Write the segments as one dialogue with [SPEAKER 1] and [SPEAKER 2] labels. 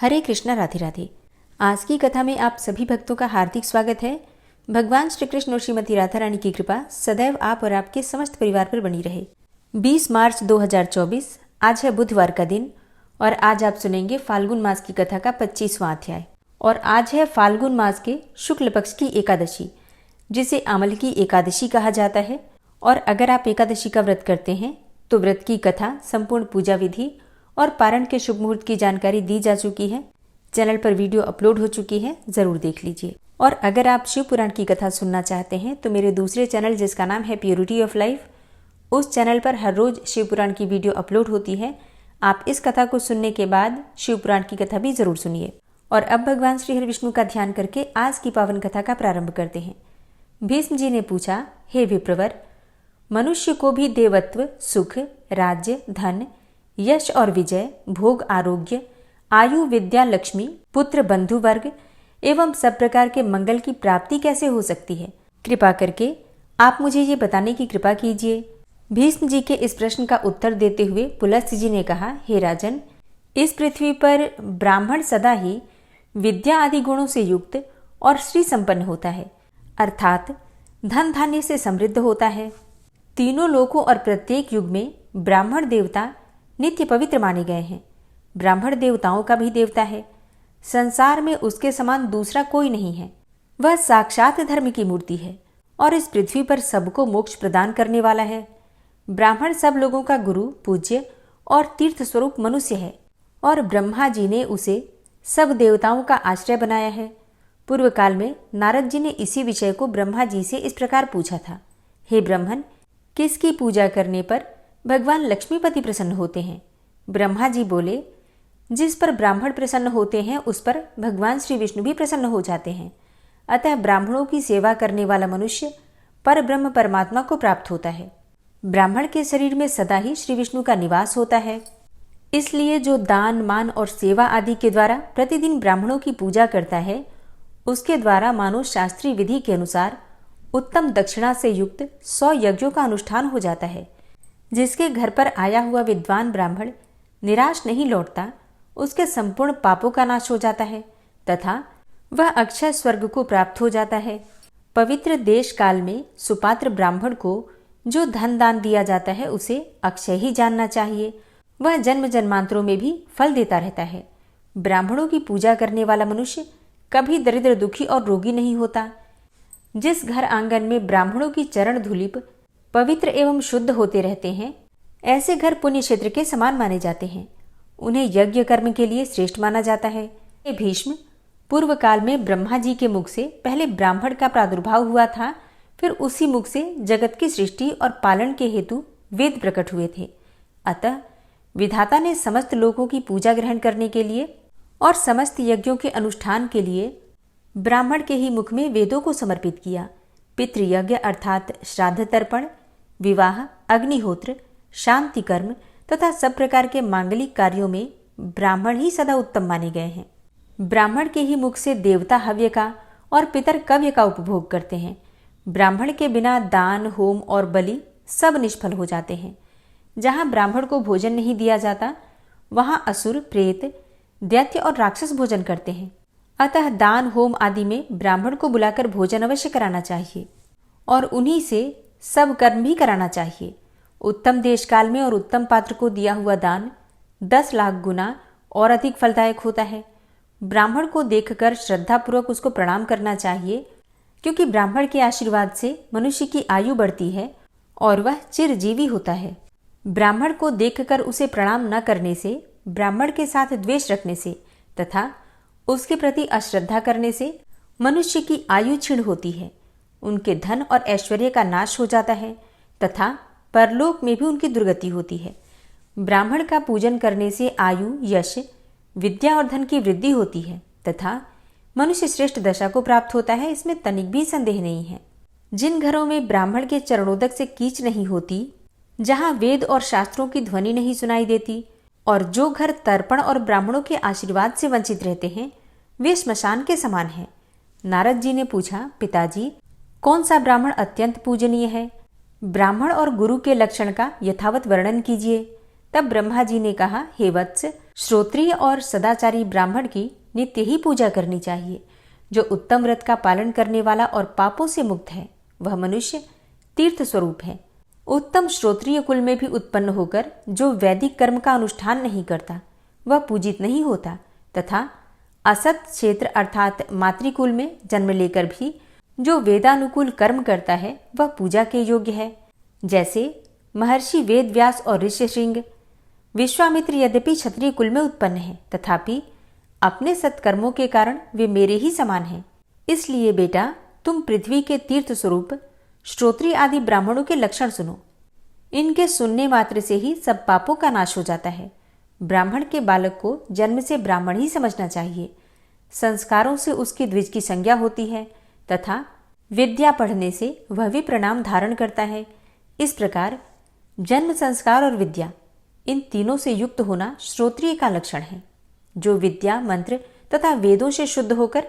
[SPEAKER 1] हरे कृष्णा, राधे राधे। आज की कथा में आप सभी भक्तों का हार्दिक स्वागत है। भगवान श्री कृष्ण और श्रीमती राधा रानी की कृपा सदैव आप और आपके समस्त परिवार पर बनी रहे। 20 मार्च 2024 आज है बुधवार का दिन और आज आप सुनेंगे फाल्गुन मास की कथा का 25वां अध्याय। और आज है फाल्गुन मास के शुक्ल पक्ष की एकादशी, जिसे अमल की एकादशी कहा जाता है। और अगर आप एकादशी का व्रत करते हैं तो व्रत की कथा, संपूर्ण पूजा विधि और पारण के शुभ मुहूर्त की जानकारी दी जा चुकी है। चैनल पर वीडियो अपलोड हो चुकी है, जरूर देख लीजिए। और अगर आप शिव पुराण की कथा सुनना चाहते हैं तो मेरे दूसरे चैनल, जिसका नाम है प्योरिटी ऑफ लाइफ, उस चैनल पर हर रोज शिव पुराण की वीडियो अपलोड होती है। आप इस कथा को सुनने के बाद शिव पुराण की कथा भी जरूर सुनिए। और अब भगवान श्री हरि विष्णु का ध्यान करके आज की पावन कथा का प्रारंभ करते हैं। भीष्म जी ने पूछा, हे विप्रवर, मनुष्य को भी देवत्व, सुख, राज्य, धन, यश और विजय, भोग, आरोग्य, आयु, विद्या, लक्ष्मी, पुत्र, बंधु वर्ग एवं सब प्रकार के मंगल की प्राप्ति कैसे हो सकती है? कृपा करके आप मुझे ये बताने की कृपा कीजिए। भीष्म जी के इस प्रश्न का उत्तर देते हुए पुलस्त्य जी ने कहा, हे राजन, इस पृथ्वी पर ब्राह्मण सदा ही विद्या आदि गुणों से युक्त और श्री संपन्न होता है, अर्थात धन धान्य से समृद्ध होता है। तीनों लोकों और प्रत्येक युग में ब्राह्मण देवता नित्य पवित्र माने गए हैं। ब्राह्मण देवताओं का भी देवता है। संसार में उसके समान दूसरा कोई नहीं है। वह साक्षात धर्म की मूर्ति है और इस पृथ्वी पर सबको मोक्ष प्रदान करने वाला है। ब्राह्मण सब लोगों का गुरु, पूज्य और तीर्थ स्वरूप मनुष्य है और ब्रह्मा जी ने उसे सब देवताओं का आश्रय बनाया है। पूर्व काल में नारद जी ने इसी विषय को ब्रह्मा जी से इस प्रकार पूछा था, हे ब्रह्मन, किसकी पूजा करने पर भगवान लक्ष्मीपति प्रसन्न होते हैं? ब्रह्मा जी बोले, जिस पर ब्राह्मण प्रसन्न होते हैं उस पर भगवान श्री विष्णु भी प्रसन्न हो जाते हैं। अतः ब्राह्मणों की सेवा करने वाला मनुष्य पर ब्रह्म परमात्मा को प्राप्त होता है। ब्राह्मण के शरीर में सदा ही श्री विष्णु का निवास होता है। इसलिए जो दान, मान और सेवा आदि के द्वारा प्रतिदिन ब्राह्मणों की पूजा करता है, उसके द्वारा मानो शास्त्रीय विधि के अनुसार उत्तम दक्षिणा से युक्त 100 यज्ञों का अनुष्ठान हो जाता है। जिसके घर पर आया हुआ विद्वान ब्राह्मण निराश नहीं लौटता, उसके संपूर्ण पापों का नाश हो जाता है तथा वह अक्षय स्वर्ग को प्राप्त हो जाता है। पवित्र देश काल में सुपात्र ब्राह्मण को जो धन दान दिया जाता है उसे अक्षय ही जानना चाहिए। वह जन्म जन्मांतरों में भी फल देता रहता है। ब्राह्मणों की पूजा करने वाला मनुष्य कभी दरिद्र, दुखी और रोगी नहीं होता। जिस घर आंगन में ब्राह्मणों की चरण धूलिप पवित्र एवं शुद्ध होते रहते हैं, ऐसे घर पुण्य क्षेत्र के समान माने जाते हैं। उन्हें यज्ञ कर्म के लिए श्रेष्ठ माना जाता है। हे भीष्म, पूर्व काल में ब्रह्मा जी के मुख से पहले ब्राह्मण का प्रादुर्भाव हुआ था, फिर उसी मुख से जगत की सृष्टि और पालन के हेतु वेद प्रकट हुए थे। अतः विधाता ने समस्त लोगों की पूजा ग्रहण करने के लिए और समस्त यज्ञों के अनुष्ठान के लिए ब्राह्मण के ही मुख में वेदों को समर्पित किया। पितृयज्ञ अर्थात श्राद्ध तर्पण, विवाह, अग्निहोत्र, शांति कर्म तथा सब प्रकार के मांगलिक कार्यों में ब्राह्मण ही सदा उत्तम माने गए हैं। ब्राह्मण के ही मुख से देवता हव्य का और पितर कव्य का उपभोग करते हैं। ब्राह्मण के बिना दान, होम और बलि सब निष्फल हो जाते हैं। जहाँ ब्राह्मण को भोजन नहीं दिया जाता, वहाँ असुर, प्रेत, दैत्य और राक्षस भोजन करते हैं। अतः दान, होम आदि में ब्राह्मण को बुलाकर भोजन अवश्य कराना चाहिए और उन्हीं से सब कर्म भी कराना चाहिए। उत्तम देश काल में और उत्तम पात्र को दिया हुआ दान 10 लाख गुना और अधिक फलदायक होता है। ब्राह्मण को देखकर श्रद्धापूर्वक उसको प्रणाम करना चाहिए, क्योंकि ब्राह्मण के आशीर्वाद से मनुष्य की आयु बढ़ती है और वह चिरजीवी होता है। ब्राह्मण को देखकर उसे प्रणाम न करने से, ब्राह्मण के साथ द्वेष रखने से तथा उसके प्रति अश्रद्धा करने से मनुष्य की आयु क्षीण होती है। उनके धन और ऐश्वर्य का नाश हो जाता है तथा परलोक में भी उनकी दुर्गति होती है। ब्राह्मण का पूजन करने से आयु, यश, विद्या और धन की वृद्धि होती है तथा मनुष्य श्रेष्ठ दशा को प्राप्त होता है, इसमें तनिक भी संदेह नहीं है। जिन घरों में ब्राह्मण के चरणोदक से कीच नहीं होती, जहाँ वेद और शास्त्रों की ध्वनि नहीं सुनाई देती और जो घर तर्पण और ब्राह्मणों के आशीर्वाद से वंचित रहते हैं, वे श्मशान के समान हैं। नारद जी ने पूछा, पिताजी, कौन सा ब्राह्मण अत्यंत पूजनीय है? ब्राह्मण और गुरु के लक्षण का यथावत वर्णन कीजिए। तब ब्रह्मा जी ने कहा, हे वत्स, श्रोत्रिय और सदाचारी ब्राह्मण की नित्य ही पूजा करनी चाहिए। जो उत्तम व्रत का पालन करने वाला और पापों से मुक्त है, वह मनुष्य तीर्थ स्वरूप है। उत्तम श्रोत्रिय कुल में भी उत्पन्न होकर जो वैदिक कर्म का अनुष्ठान नहीं करता, वह पूजित नहीं होता, तथा असत क्षेत्र अर्थात मातृकुल में जन्म लेकर भी जो वेदानुकूल कर्म करता है, वह पूजा के योग्य है। जैसे महर्षि वेद व्यास और ऋष्यशृंग, विश्वामित्र यद्यपि क्षत्रिय कुल में उत्पन्न है, तथापि अपने सत्कर्मों के कारण वे मेरे ही समान हैं। इसलिए बेटा, तुम पृथ्वी के तीर्थ स्वरूप श्रोत्रिय आदि ब्राह्मणों के लक्षण सुनो। इनके सुनने मात्र से ही सब पापों का नाश हो जाता है। ब्राह्मण के बालक को जन्म से ब्राह्मण ही समझना चाहिए। संस्कारों से उसकी द्विज की संज्ञा होती है तथा विद्या पढ़ने से वह भी प्रणाम धारण करता है। इस प्रकार जन्म, संस्कार और विद्या, इन तीनों से युक्त होना श्रोत्रिय का लक्षण है। जो विद्या, मंत्र तथा वेदों से शुद्ध होकर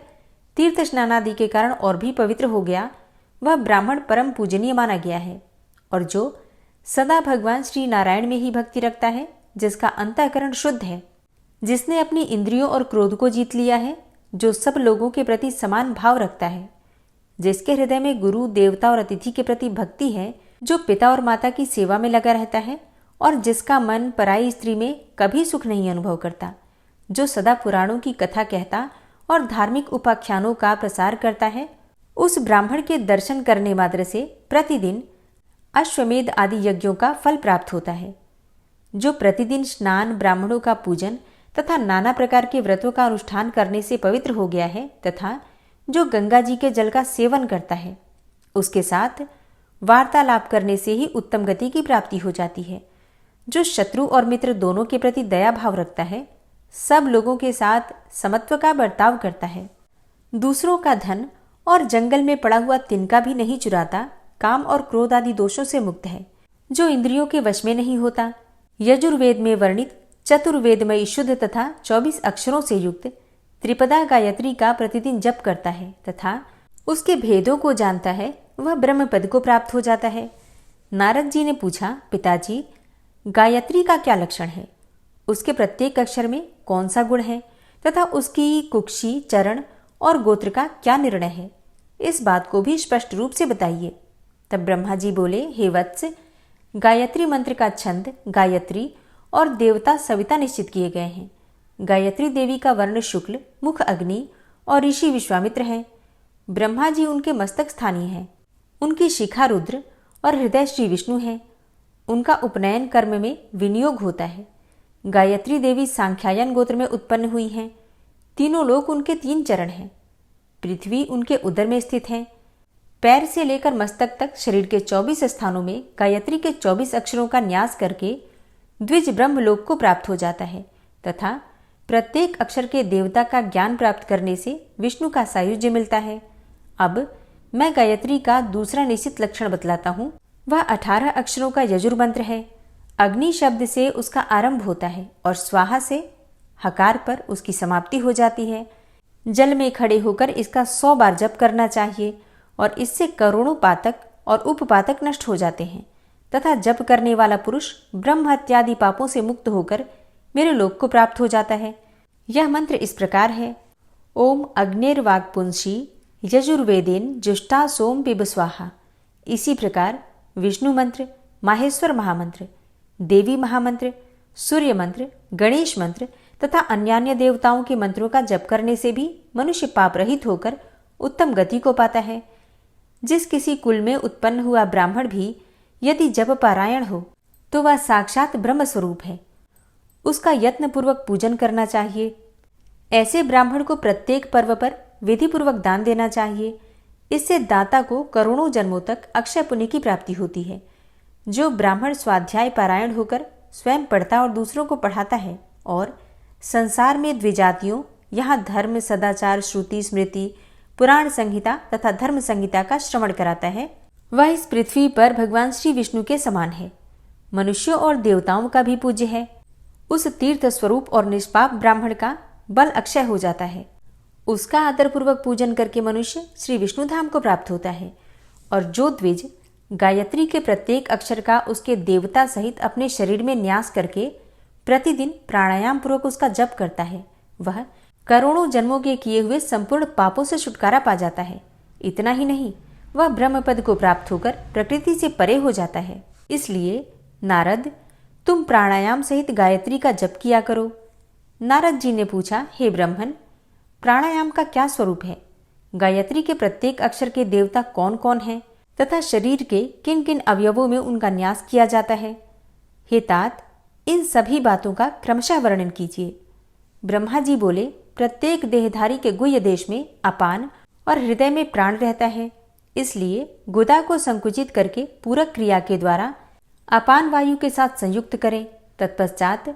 [SPEAKER 1] तीर्थ स्नानादि के कारण और भी पवित्र हो गया, वह ब्राह्मण परम पूजनीय माना गया है। और जो सदा भगवान श्री नारायण में ही भक्ति रखता है, जिसका अंतःकरण शुद्ध है, जिसने अपनी इंद्रियों और क्रोध को जीत लिया है, जो सब लोगों के प्रति समान भाव रखता है, जिसके हृदय में गुरु, देवता और अतिथि के प्रति भक्ति है, जो पिता और माता की सेवा में लगा रहता है और जिसका मन पराई स्त्री में कभी सुख नहीं अनुभव करता, जो सदा पुराणों की कथा कहता और धार्मिक उपाख्यानों का प्रसार करता है, उस ब्राह्मण के दर्शन करने मात्र से प्रतिदिन अश्वमेध आदि यज्ञों का फल प्राप्त होता है। जो प्रतिदिन स्नान, ब्राह्मणों का पूजन तथा नाना प्रकार के व्रतों का अनुष्ठान करने से पवित्र हो गया है तथा जो गंगा जी के जल का सेवन करता है, उसके साथ वार्तालाप करने से ही उत्तम गति की प्राप्ति हो जाती है। जो शत्रु और मित्र दोनों के प्रति दया भाव रखता है, सब लोगों के साथ समत्व का बर्ताव करता है, दूसरों का धन और जंगल में पड़ा हुआ तिनका भी नहीं चुराता, काम और क्रोध आदि दोषों से मुक्त है, जो इंद्रियों के वश में नहीं होता, यजुर्वेद में वर्णित चतुर्वेदमयी शुद्ध तथा 24 अक्षरों से युक्त त्रिपदा गायत्री का प्रतिदिन जप करता है तथा उसके भेदों को जानता है, वह ब्रह्म पद को प्राप्त हो जाता है। नारद जी ने पूछा, पिताजी, गायत्री का क्या लक्षण है? उसके प्रत्येक अक्षर में कौन सा गुण है तथा उसकी कुक्षी, चरण और गोत्र का क्या निर्णय है? इस बात को भी स्पष्ट रूप से बताइए। तब ब्रह्मा जी बोले, हे वत्स, गायत्री मंत्र का छंद गायत्री और देवता सविता निश्चित किए गए हैं। गायत्री देवी का वर्ण शुक्ल, मुख अग्नि और ऋषि विश्वामित्र है। ब्रह्मा जी उनके मस्तक स्थानीय हैं। उनकी शिखा रुद्र और हृदय श्री विष्णु है। उनका उपनयन कर्म में विनियोग होता है। गायत्री देवी सांख्यायन गोत्र में उत्पन्न हुई हैं। तीनों लोक उनके 3 चरण हैं। पृथ्वी उनके उदर में स्थित है। पैर से लेकर मस्तक तक शरीर के 24 स्थानों में गायत्री के 24 अक्षरों का न्यास करके द्विज ब्रह्मलोक को प्राप्त हो जाता है तथा प्रत्येक अक्षर के देवता का ज्ञान प्राप्त करने से विष्णु का सायुज्य मिलता है। अब मैं गायत्री का दूसरा निश्चित लक्षण बतलाता हूँ। वह 18 अक्षरों का यजुर्मंत्र है। अग्नि शब्द से उसका आरंभ होता है और स्वाहा से हकार पर उसकी समाप्ति हो जाती है। जल में खड़े होकर इसका 100 बार जप करना चाहिए और इससे करोड़ों पातक और उपपातक नष्ट हो जाते हैं तथा जप करने वाला पुरुष ब्रह्म हत्यादि पापों से मुक्त होकर मेरे लोक को प्राप्त हो जाता है। यह मंत्र इस प्रकार है, ओम अग्निर्वाक्पुंसी यजुर्वेदेन जुष्टा सोम पिब स्वाहा। इसी प्रकार विष्णु मंत्र, माहेश्वर महामंत्र, देवी महामंत्र, सूर्य मंत्र, गणेश मंत्र तथा अन्यान्य देवताओं के मंत्रों का जप करने से भी मनुष्य पाप रहित होकर उत्तम गति को पाता है। जिस किसी कुल में उत्पन्न हुआ ब्राह्मण भी यदि जप पारायण हो तो वह साक्षात ब्रह्म स्वरूप है। उसका यत्नपूर्वक पूजन करना चाहिए। ऐसे ब्राह्मण को प्रत्येक पर्व पर विधिपूर्वक दान देना चाहिए। इससे दाता को करोड़ों जन्मों तक अक्षय पुण्य की प्राप्ति होती है। जो ब्राह्मण स्वाध्याय पारायण होकर स्वयं पढ़ता और दूसरों को पढ़ाता है और संसार में द्विजातियों, यहाँ धर्म, सदाचार, श्रुति, स्मृति, पुराण संहिता तथा धर्म संहिता का श्रवण कराता है, वह इस पृथ्वी पर भगवान श्री विष्णु के समान है। मनुष्यों और देवताओं का भी पूज्य है। उस तीर्थ स्वरूप और निष्पाप ब्राह्मण का बल अक्षय हो जाता है। उसका आदरपूर्वक पूजन करके मनुष्य श्री विष्णु धाम को प्राप्त होता है। और जो द्विज गायत्री के प्रत्येक अक्षर का उसके देवता सहित अपने शरीर में न्यास करके प्रतिदिन प्राणायाम पूर्वक उसका जप करता है, वह करोड़ों जन्मों के किए हुए संपूर्ण पापों से छुटकारा पा जाता है। इतना ही नहीं, वह ब्रह्मपद को प्राप्त होकर प्रकृति से परे हो जाता है। इसलिए नारद, तुम प्राणायाम सहित गायत्री का जप किया करो। नारद जी ने पूछा, हे ब्रह्मन, प्राणायाम का क्या स्वरूप है? गायत्री के प्रत्येक अक्षर के देवता कौन कौन हैं तथा शरीर के किन किन अवयवों में उनका न्यास किया जाता है? हे तात, इन सभी बातों का क्रमशः वर्णन कीजिए। ब्रह्मा जी बोले, प्रत्येक देहधारी के गुह्य देश में अपान और हृदय में प्राण रहता है। इसलिए गुदा को संकुचित करके पूरक क्रिया के द्वारा अपान वायु के साथ संयुक्त करें, तत्पश्चात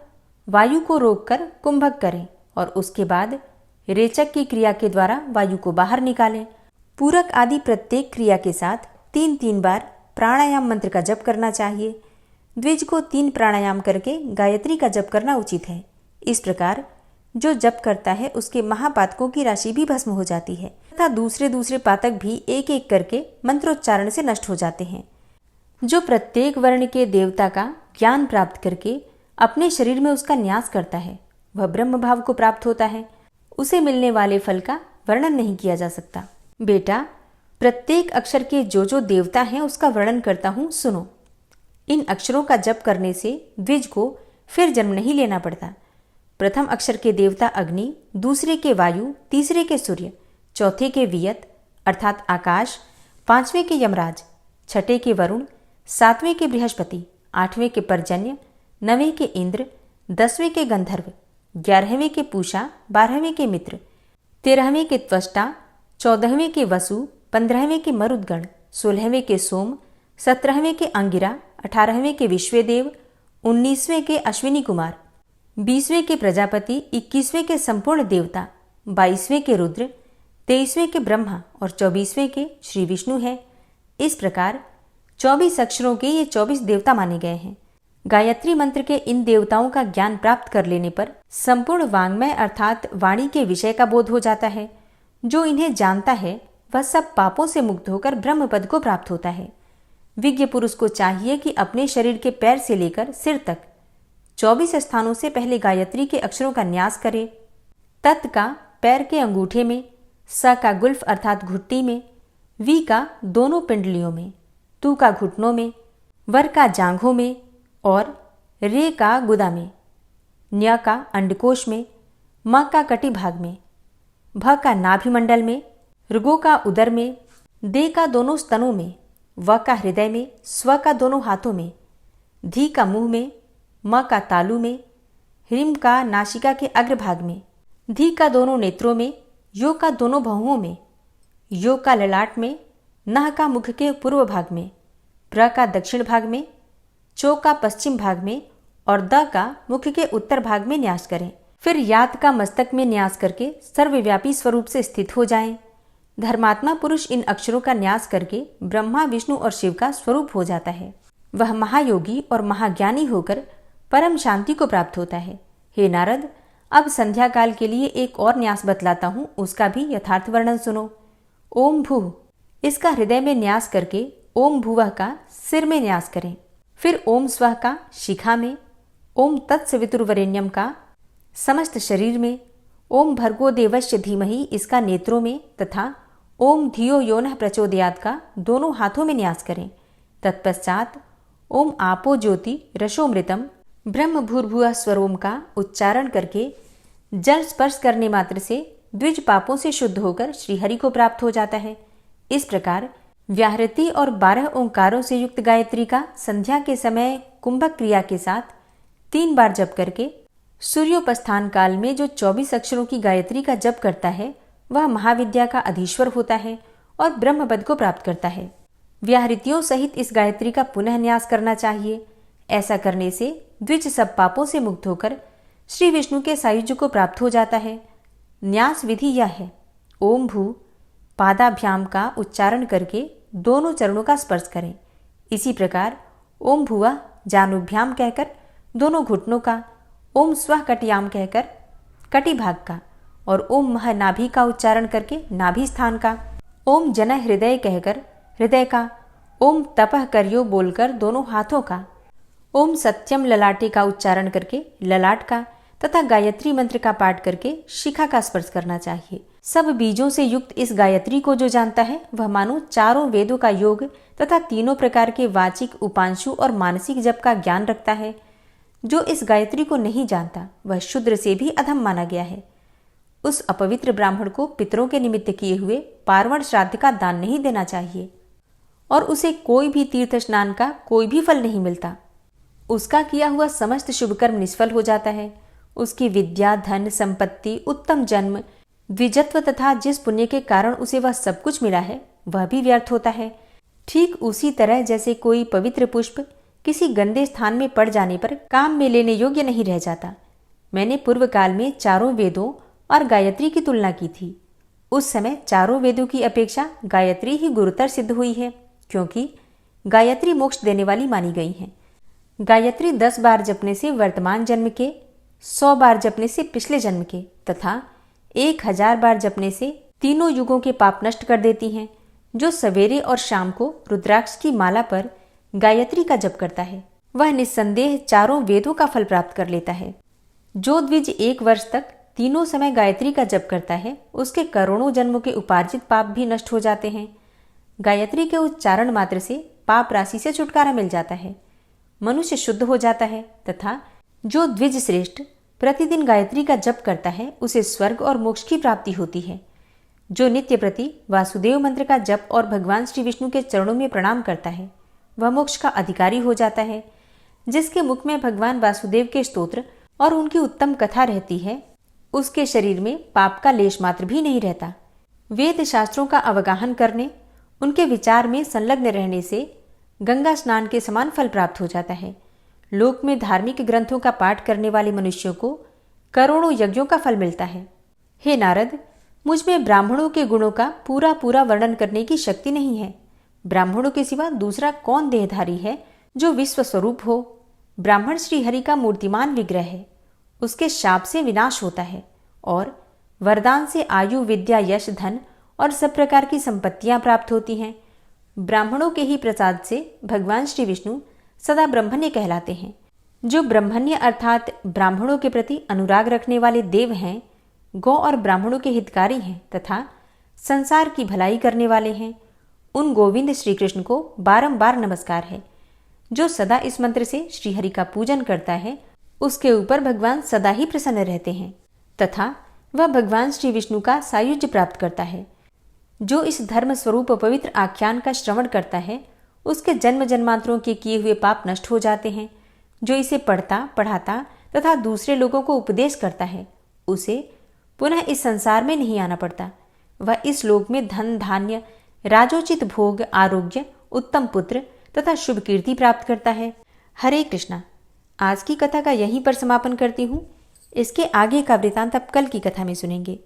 [SPEAKER 1] वायु को रोककर कुंभक करें और उसके बाद रेचक की क्रिया के द्वारा वायु को बाहर निकालें। पूरक आदि प्रत्येक क्रिया के साथ 3-3 बार प्राणायाम मंत्र का जप करना चाहिए। द्विज को 3 प्राणायाम करके गायत्री का जप करना उचित है। इस प्रकार जो जप करता है उसके महापातकों की राशि भी भस्म हो जाती है तथा दूसरे पातक भी एक एक करके मंत्रोच्चारण से नष्ट हो जाते हैं। जो प्रत्येक वर्ण के देवता का ज्ञान प्राप्त करके अपने शरीर में उसका न्यास करता है, वह ब्रह्म भाव को प्राप्त होता है। उसे मिलने वाले फल का वर्णन नहीं किया जा सकता। बेटा, प्रत्येक अक्षर के जो देवता हैं उसका वर्णन करता हूँ, सुनो। इन अक्षरों का जप करने से द्विज को फिर जन्म नहीं लेना पड़ता। प्रथम अक्षर के देवता अग्नि, दूसरे के वायु, तीसरे के सूर्य, चौथे के वियत अर्थात आकाश, 5वें के यमराज, छठे के वरुण, 7वें के बृहस्पति, 8वें के पर्जन्य, 9वें के इंद्र, 10वें के गंधर्व, 11वें के पूषा, 12वें के मित्र, 13वें के त्वष्टा, 14वें के वसु, 15वें के मरुदगण, 16वें के सोम, 17वें के अंगिरा, 18वें के विश्वेदेव, 19वें के अश्विनी कुमार, 20वें के प्रजापति, 21वें के संपूर्ण देवता, 22वें के रुद्र, 23वें के ब्रह्मा और 24वें के श्री विष्णु हैं। इस प्रकार 24 अक्षरों के ये 24 देवता माने गए हैं। गायत्री मंत्र के इन देवताओं का ज्ञान प्राप्त कर लेने पर संपूर्ण वांग्मय अर्थात वाणी के विषय का बोध हो जाता है। जो इन्हें जानता है वह सब पापों से मुक्त होकर ब्रह्म पद को प्राप्त होता है। विज्ञ पुरुष को चाहिए कि अपने शरीर के पैर से लेकर सिर तक 24 स्थानों से पहले गायत्री के अक्षरों का न्यास करे। तत् का पैर के अंगूठे में, स का गुल्फ अर्थात घुट्टी में, वी का दोनों पिंडलियों में, तू का घुटनों में, वर का जांघों में और रे का गुदा में, न्य का अंडकोश में, म का कटी भाग में, भ का नाभिमंडल में, ऋगो का उदर में, दे का दोनों स्तनों में, व का हृदय में, स्व का दोनों हाथों में, धी का मुंह में, म का तालू में, ह्रीम का नासिका के अग्रभाग में, धी का दोनों नेत्रों में, यो का दोनों बाहुओं में, यो का ललाट में, नह का मुख के पूर्व भाग में, प्र का दक्षिण भाग में, चो का पश्चिम भाग में और द का मुख के उत्तर भाग में न्यास करें। फिर याद का मस्तक में न्यास करके सर्वव्यापी स्वरूप से स्थित हो जाएं। धर्मात्मा पुरुष इन अक्षरों का न्यास करके ब्रह्मा, विष्णु और शिव का स्वरूप हो जाता है। वह महायोगी और महाज्ञानी होकर परम शांति को प्राप्त होता है। हे नारद, अब संध्या काल के लिए एक और न्यास बतलाता हूँ, उसका भी यथार्थ वर्णन सुनो। ओम भूः, इसका हृदय में न्यास करके ओम भुवः का सिर में न्यास करें। फिर ओम स्वः का शिखा में, ओम तत्सवितुर्वरेण्यम का समस्त शरीर में, ओम भर्गो देवस्य धीमहि इसका नेत्रों में तथा ओम धियो योनः प्रचोदयात् का दोनों हाथों में न्यास करें। तत्पश्चात ओम आपो ज्योति रसोमृतम ब्रह्म भूर्भुवः स्वरोम का उच्चारण करके जल स्पर्श करने मात्र से द्विज पापों से शुद्ध होकर श्रीहरि को प्राप्त हो जाता है। इस प्रकार व्याहृति और 12 ओंकारों से युक्त गायत्री का संध्या के समय कुंभक क्रिया के साथ 3 बार जप करके सूर्योपस्थान काल में जो 24 अक्षरों की गायत्री का जप करता है वह महाविद्या का अधीश्वर होता है और ब्रह्मपद को प्राप्त करता है। व्याहृतियों सहित इस गायत्री का पुनः न्यास करना चाहिए। ऐसा करने से द्विज सब पापों से मुक्त होकर श्री विष्णु के सायुज्य को प्राप्त हो जाता है। न्यास विधि यह है, ओम भू पादाभ्याम का उच्चारण करके दोनों चरणों का स्पर्श करें। इसी प्रकार ओम भुवः जानुभ्याम कहकर दोनों घुटनों का, ओम स्वः कटियाम कहकर कटी भाग का और ओम मह नाभि का उच्चारण करके नाभि स्थान का, ओम जन हृदय कहकर हृदय का, ओम तपः करियो बोलकर दोनों हाथों का, ओम सत्यम ललाटे का उच्चारण करके ललाट का तथा गायत्री मंत्र का पाठ करके शिखा का स्पर्श करना चाहिए। सब बीजों से युक्त इस गायत्री को जो जानता है वह मानो चारों वेदों का योग तथा तीनों प्रकार के वाचिक, उपांशु और मानसिक जप का ज्ञान रखता है। जो इस गायत्री को नहीं जानता वह शूद्र से भी अधम माना गया है। उस अपवित्र ब्राह्मण को पितरों के निमित्त किए हुए पार्वण श्राद्ध का दान नहीं देना चाहिए और उसे कोई भी तीर्थ स्नान का कोई भी फल नहीं मिलता। उसका किया हुआ समस्त शुभ कर्म निष्फल हो जाता है। उसकी विद्या, धन, संपत्ति, उत्तम जन्म, द्विजत्व तथा जिस पुण्य के कारण उसे वह सब कुछ मिला है वह भी व्यर्थ होता है। ठीक उसी तरह जैसे कोई पवित्र पुष्प किसी गंदे स्थान में पड़ जाने पर काम में लेने योग्य नहीं रह जाता। मैंने पूर्व काल में चारों वेदों और गायत्री की तुलना की थी। उस समय चारों वेदों की अपेक्षा गायत्री ही गुरुतर सिद्ध हुई है, क्योंकि गायत्री मोक्ष देने वाली मानी गई है। गायत्री 10 बार जपने से वर्तमान जन्म के, 100 बार जपने से पिछले जन्म के तथा 1000 बार जपने से तीनों युगों के पाप नष्ट कर देती हैं। जो सवेरे और शाम को रुद्राक्ष की माला पर गायत्री का जप करता है वह निस्संदेह चारों वेदों का फल प्राप्त कर लेता है। जो द्विज 1 वर्ष तक तीनों समय गायत्री का जप करता है उसके करोड़ों जन्मों के उपार्जित पाप भी नष्ट हो जाते हैं। गायत्री के उच्चारण मात्र से पाप राशि से छुटकारा मिल जाता है, मनुष्य शुद्ध हो जाता है तथा जो द्विज श्रेष्ठ प्रतिदिन गायत्री का जप करता है उसे स्वर्ग और मोक्ष की प्राप्ति होती है। जो नित्य प्रति वासुदेव मंत्र का जप और भगवान श्री विष्णु के चरणों में प्रणाम करता है वह मोक्ष का अधिकारी हो जाता है। जिसके मुख में भगवान वासुदेव के स्तोत्र और उनकी उत्तम कथा रहती है उसके शरीर में पाप का लेश मात्र भी नहीं रहता। वेद शास्त्रों का अवगाहन करने, उनके विचार में संलग्न रहने से गंगा स्नान के समान फल प्राप्त हो जाता है। लोक में धार्मिक ग्रंथों का पाठ करने वाले मनुष्यों को करोड़ों यज्ञों का फल मिलता है। हे नारद, मुझ में ब्राह्मणों के गुणों का पूरा पूरा वर्णन करने की शक्ति नहीं है। ब्राह्मणों के सिवा दूसरा कौन देहधारी है जो विश्व स्वरूप हो। ब्राह्मण श्री हरि का मूर्तिमान विग्रह है। उसके शाप से विनाश होता है और वरदान से आयु, विद्या, यश, धन और सब प्रकार की संपत्तियां प्राप्त होती हैं। ब्राह्मणों के ही प्रसाद से भगवान श्री विष्णु सदा ब्रह्मण्य कहलाते हैं। जो ब्रह्मण्य अर्थात ब्राह्मणों के प्रति अनुराग रखने वाले देव हैं, गौ और ब्राह्मणों के हितकारी हैं तथा संसार की भलाई करने वाले हैं, उन गोविंद श्री कृष्ण को बारंबार नमस्कार है। जो सदा इस मंत्र से श्रीहरि का पूजन करता है उसके ऊपर भगवान सदा ही प्रसन्न रहते हैं तथा वह भगवान श्री विष्णु का सायुज्य प्राप्त करता है। जो इस धर्म स्वरूप पवित्र आख्यान का श्रवण करता है उसके जन्म जन्मांतरों के किए हुए पाप नष्ट हो जाते हैं। जो इसे पढ़ता, पढ़ाता तथा दूसरे लोगों को उपदेश करता है उसे पुनः इस संसार में नहीं आना पड़ता। वह इस लोक में धन, धान्य, राजोचित भोग, आरोग्य, उत्तम पुत्र तथा शुभ कीर्ति प्राप्त करता है। हरे कृष्णा। आज की कथा का यहीं पर समापन करती हूँ। इसके आगे का वृतांत आप कल की कथा में सुनेंगे।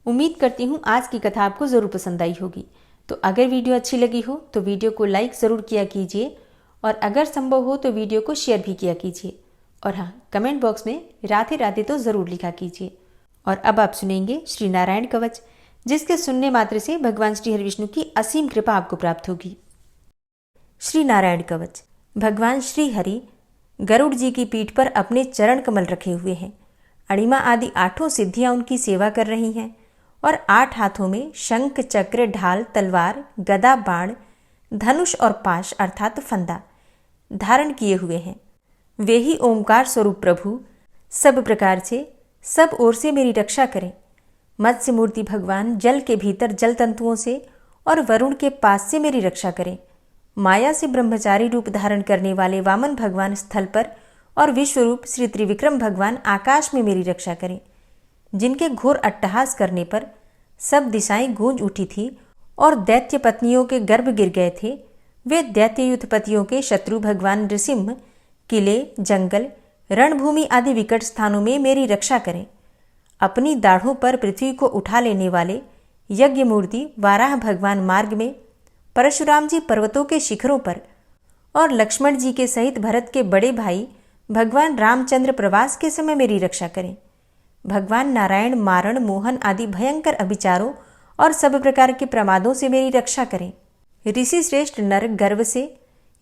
[SPEAKER 1] उम्मीद करती हूँ आज की कथा आपको ज़रूर पसंद आई होगी। तो अगर वीडियो अच्छी लगी हो तो वीडियो को लाइक ज़रूर किया कीजिए और अगर संभव हो तो वीडियो को शेयर भी किया कीजिए। और हाँ, कमेंट बॉक्स में राधे राधे तो ज़रूर लिखा कीजिए। और अब आप सुनेंगे श्री नारायण कवच, जिसके सुनने मात्र से भगवान श्री हरि विष्णु की असीम कृपा आपको प्राप्त होगी। श्री नारायण कवच। भगवान श्री हरि गरुड़ जी की पीठ पर अपने चरण कमल रखे हुए हैं। अणिमा आदि 8 सिद्धियां उनकी सेवा कर रही हैं और 8 हाथों में शंख, चक्र, ढाल, तलवार, गदा, बाण, धनुष और पाश अर्थात फंदा धारण किए हुए हैं। वे ही ओंकार स्वरूप प्रभु सब प्रकार से, सब ओर से मेरी रक्षा करें। मत्स्य मूर्ति भगवान जल के भीतर जल तंतुओं से और वरुण के पास से मेरी रक्षा करें। माया से ब्रह्मचारी रूप धारण करने वाले वामन भगवान स्थल पर और विश्वरूप श्री त्रिविक्रम भगवान आकाश में मेरी रक्षा करें। जिनके घोर अट्टहास करने पर सब दिशाएं गूंज उठी थी और दैत्य पत्नियों के गर्भ गिर गए थे, वे दैत्ययुत पतियों के शत्रु भगवान नृसिंह किले, जंगल, रणभूमि आदि विकट स्थानों में मेरी रक्षा करें। अपनी दाढ़ों पर पृथ्वी को उठा लेने वाले यज्ञ मूर्ति वाराह भगवान मार्ग में, परशुराम जी पर्वतों के शिखरों पर और लक्ष्मण जी के सहित भरत के बड़े भाई भगवान रामचंद्र प्रवास के समय मेरी रक्षा करें। भगवान नारायण मारण, मोहन आदि भयंकर अभिचारों और सब प्रकार के प्रमादों से मेरी रक्षा करें। ऋषि श्रेष्ठ नर गर्व से,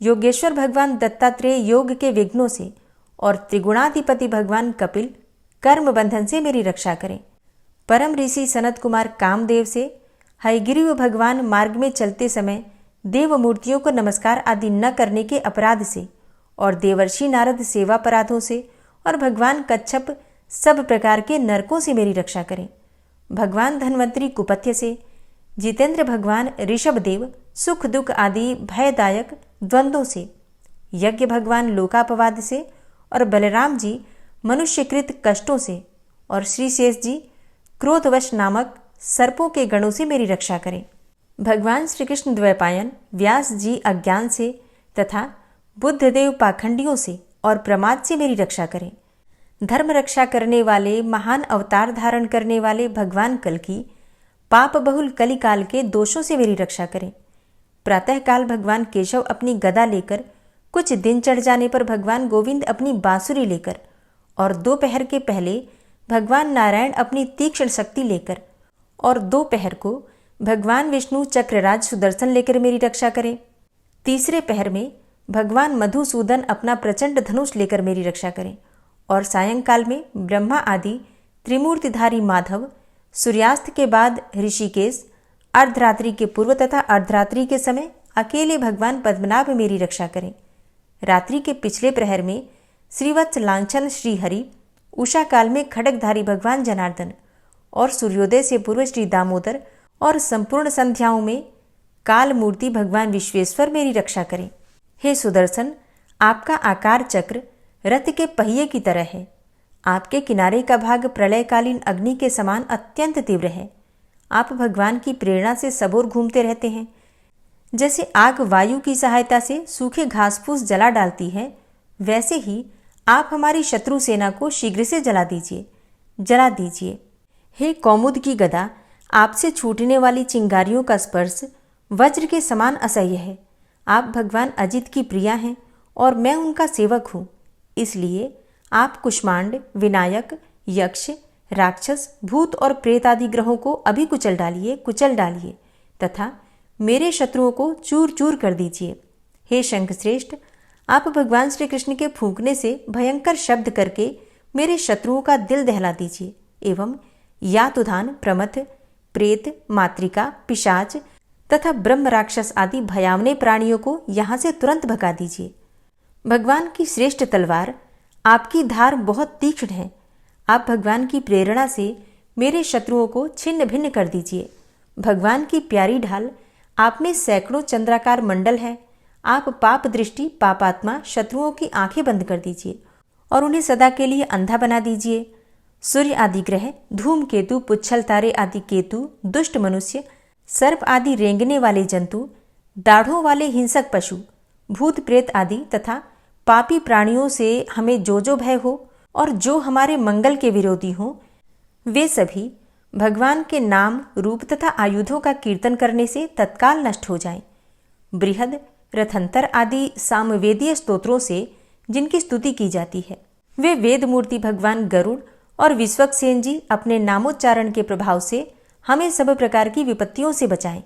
[SPEAKER 1] योगेश्वर भगवान दत्तात्रेय योग के विघ्नों से और त्रिगुणाधिपति भगवान कपिल कर्म बंधन से मेरी रक्षा करें। परम ऋषि सनत कुमार कामदेव से, हयग्रीव भगवान मार्ग में चलते समय देव मूर्तियों को नमस्कार आदि न करने के अपराध से और देवर्षि नारद सेवा अपराधों से और भगवान कच्छप सब प्रकार के नरकों से मेरी रक्षा करें। भगवान धन्वंतरी कुपथ्य से, जितेंद्र भगवान ऋषभदेव सुख दुख आदि भयदायक द्वंद्वों से, यज्ञ भगवान लोकापवाद से और बलराम जी मनुष्यकृत कष्टों से और श्री शेष जी क्रोधवश नामक सर्पों के गणों से मेरी रक्षा करें। भगवान श्री कृष्ण द्वैपायन व्यास जी अज्ञान से तथा बुद्धदेव पाखंडियों से और प्रमाद से मेरी रक्षा करें। धर्म रक्षा करने वाले महान अवतार धारण करने वाले भगवान कल की पाप बहुल कलिकाल के दोषों से मेरी रक्षा करें। प्रातःकाल भगवान केशव अपनी गदा लेकर, कुछ दिन चढ़ जाने पर भगवान गोविंद अपनी बांसुरी लेकर और दोपहर के पहले भगवान नारायण अपनी तीक्ष्ण शक्ति लेकर और दोपहर को भगवान विष्णु चक्रराज सुदर्शन लेकर मेरी रक्षा करें। तीसरे पहर में भगवान मधुसूदन अपना प्रचंड धनुष लेकर मेरी रक्षा करें और सायंकाल में ब्रह्मा आदि त्रिमूर्तिधारी माधव, सूर्यास्त के बाद ऋषिकेश, अर्धरात्रि के पूर्व तथा अर्धरात्रि के समय अकेले भगवान पद्मनाभ मेरी रक्षा करें। रात्रि के पिछले प्रहर में श्रीवत्स लांछन श्रीहरि, उषा काल में खड्गधारी भगवान जनार्दन और सूर्योदय से पूर्व श्री दामोदर और संपूर्ण संध्याओं में काल मूर्ति भगवान विश्वेश्वर मेरी रक्षा करें। हे सुदर्शन, आपका आकार चक्र रथ के पहिए की तरह है। आपके किनारे का भाग प्रलयकालीन अग्नि के समान अत्यंत तीव्र है। आप भगवान की प्रेरणा से सबोर घूमते रहते हैं। जैसे आग वायु की सहायता से सूखे घास फूस जला डालती है, वैसे ही आप हमारी शत्रु सेना को शीघ्र से जला दीजिए। हे कौमुद की गदा, आपसे छूटने वाली चिंगारियों का स्पर्श वज्र के समान असह्य है। आप भगवान अजित की प्रिया हैं और मैं उनका सेवक हूँ। इसलिए आप कुष्मांड, विनायक, यक्ष, राक्षस, भूत और प्रेत आदि ग्रहों को अभी कुचल डालिए तथा मेरे शत्रुओं को चूर चूर कर दीजिए। हे शंखश्रेष्ठ, आप भगवान श्री कृष्ण के फूंकने से भयंकर शब्द करके मेरे शत्रुओं का दिल दहला दीजिए एवं यातुधान, प्रमथ, प्रेत, मातृका, पिशाच तथा ब्रह्म राक्षस आदि भयावने प्राणियों को यहाँ से तुरंत भगा दीजिए। भगवान की श्रेष्ठ तलवार, आपकी धार बहुत तीक्ष्ण है। आप भगवान की प्रेरणा से मेरे शत्रुओं को छिन्न भिन्न कर दीजिए। भगवान की प्यारी ढाल, आप में सैकड़ों चंद्राकार मंडल है। आप पाप दृष्टि, पापात्मा शत्रुओं की आंखें बंद कर दीजिए और उन्हें सदा के लिए अंधा बना दीजिए। सूर्य आदि ग्रह, धूमकेतु, पुच्छल तारे आदि केतु, दुष्ट मनुष्य, सर्प आदि रेंगने वाले जंतु, दाढ़ों वाले हिंसक पशु, भूत प्रेत आदि तथा पापी प्राणियों से हमें जो भय हो और जो हमारे मंगल के विरोधी हो, वे सभी भगवान के नाम, रूप तथा आयुधों का कीर्तन करने से तत्काल नष्ट हो जाएं। बृहद, रथंतर आदि सामवेदीय स्तोत्रों से जिनकी स्तुति की जाती है, वे वेद मूर्ति भगवान गरुड़ और विश्वक्सेन जी अपने नामोच्चारण के प्रभाव से हमें सब प्रकार की विपत्तियों से बचाएं।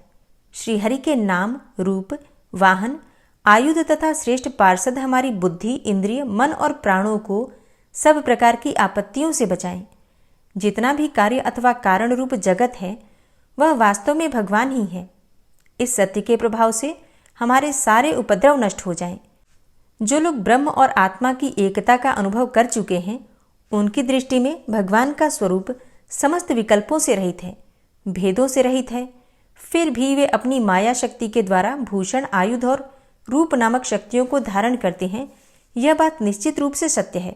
[SPEAKER 1] श्रीहरि के नाम, रूप, वाहन, आयुध तथा श्रेष्ठ पार्षद हमारी बुद्धि, इंद्रिय, मन और प्राणों को सब प्रकार की आपत्तियों से बचाएं। जितना भी कार्य अथवा कारण रूप जगत है, वह वास्तव में भगवान ही है। इस सत्य के प्रभाव से हमारे सारे उपद्रव नष्ट हो जाएं। जो लोग ब्रह्म और आत्मा की एकता का अनुभव कर चुके हैं, उनकी दृष्टि में भगवान का स्वरूप समस्त विकल्पों से रहित है, भेदों से रहित है। फिर भी वे अपनी माया शक्ति के द्वारा भूषण, आयुध और रूप नामक शक्तियों को धारण करते हैं। यह बात निश्चित रूप से सत्य है।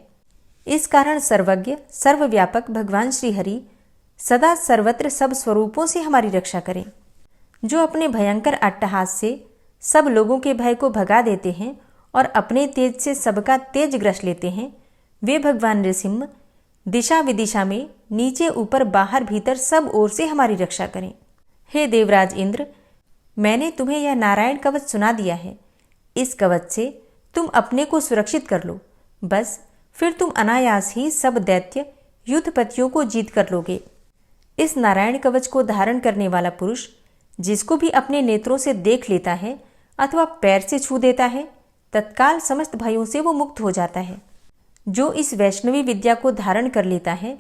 [SPEAKER 1] इस कारण सर्वज्ञ, सर्वव्यापक भगवान श्रीहरि सदा सर्वत्र सब स्वरूपों से हमारी रक्षा करें। जो अपने भयंकर अट्टहास से सब लोगों के भय को भगा देते हैं और अपने तेज से सबका तेज ग्रस लेते हैं, वे भगवान नृसिंह दिशा विदिशा में नीचे ऊपर बाहर भीतर सब ओर से हमारी रक्षा करें। हे देवराज इंद्र, मैंने तुम्हें यह नारायण कवच सुना दिया है। इस कवच से तुम अपने को सुरक्षित कर लो, बस फिर तुम अनायास ही सब दैत्य युद्धपतियों को जीत कर लोगे। इस नारायण कवच को धारण करने वाला पुरुष जिसको भी अपने नेत्रों से देख लेता है अथवा पैर से छू देता है, तत्काल समस्त भयों से वो मुक्त हो जाता है। जो इस वैष्णवी विद्या को धारण कर लेता है,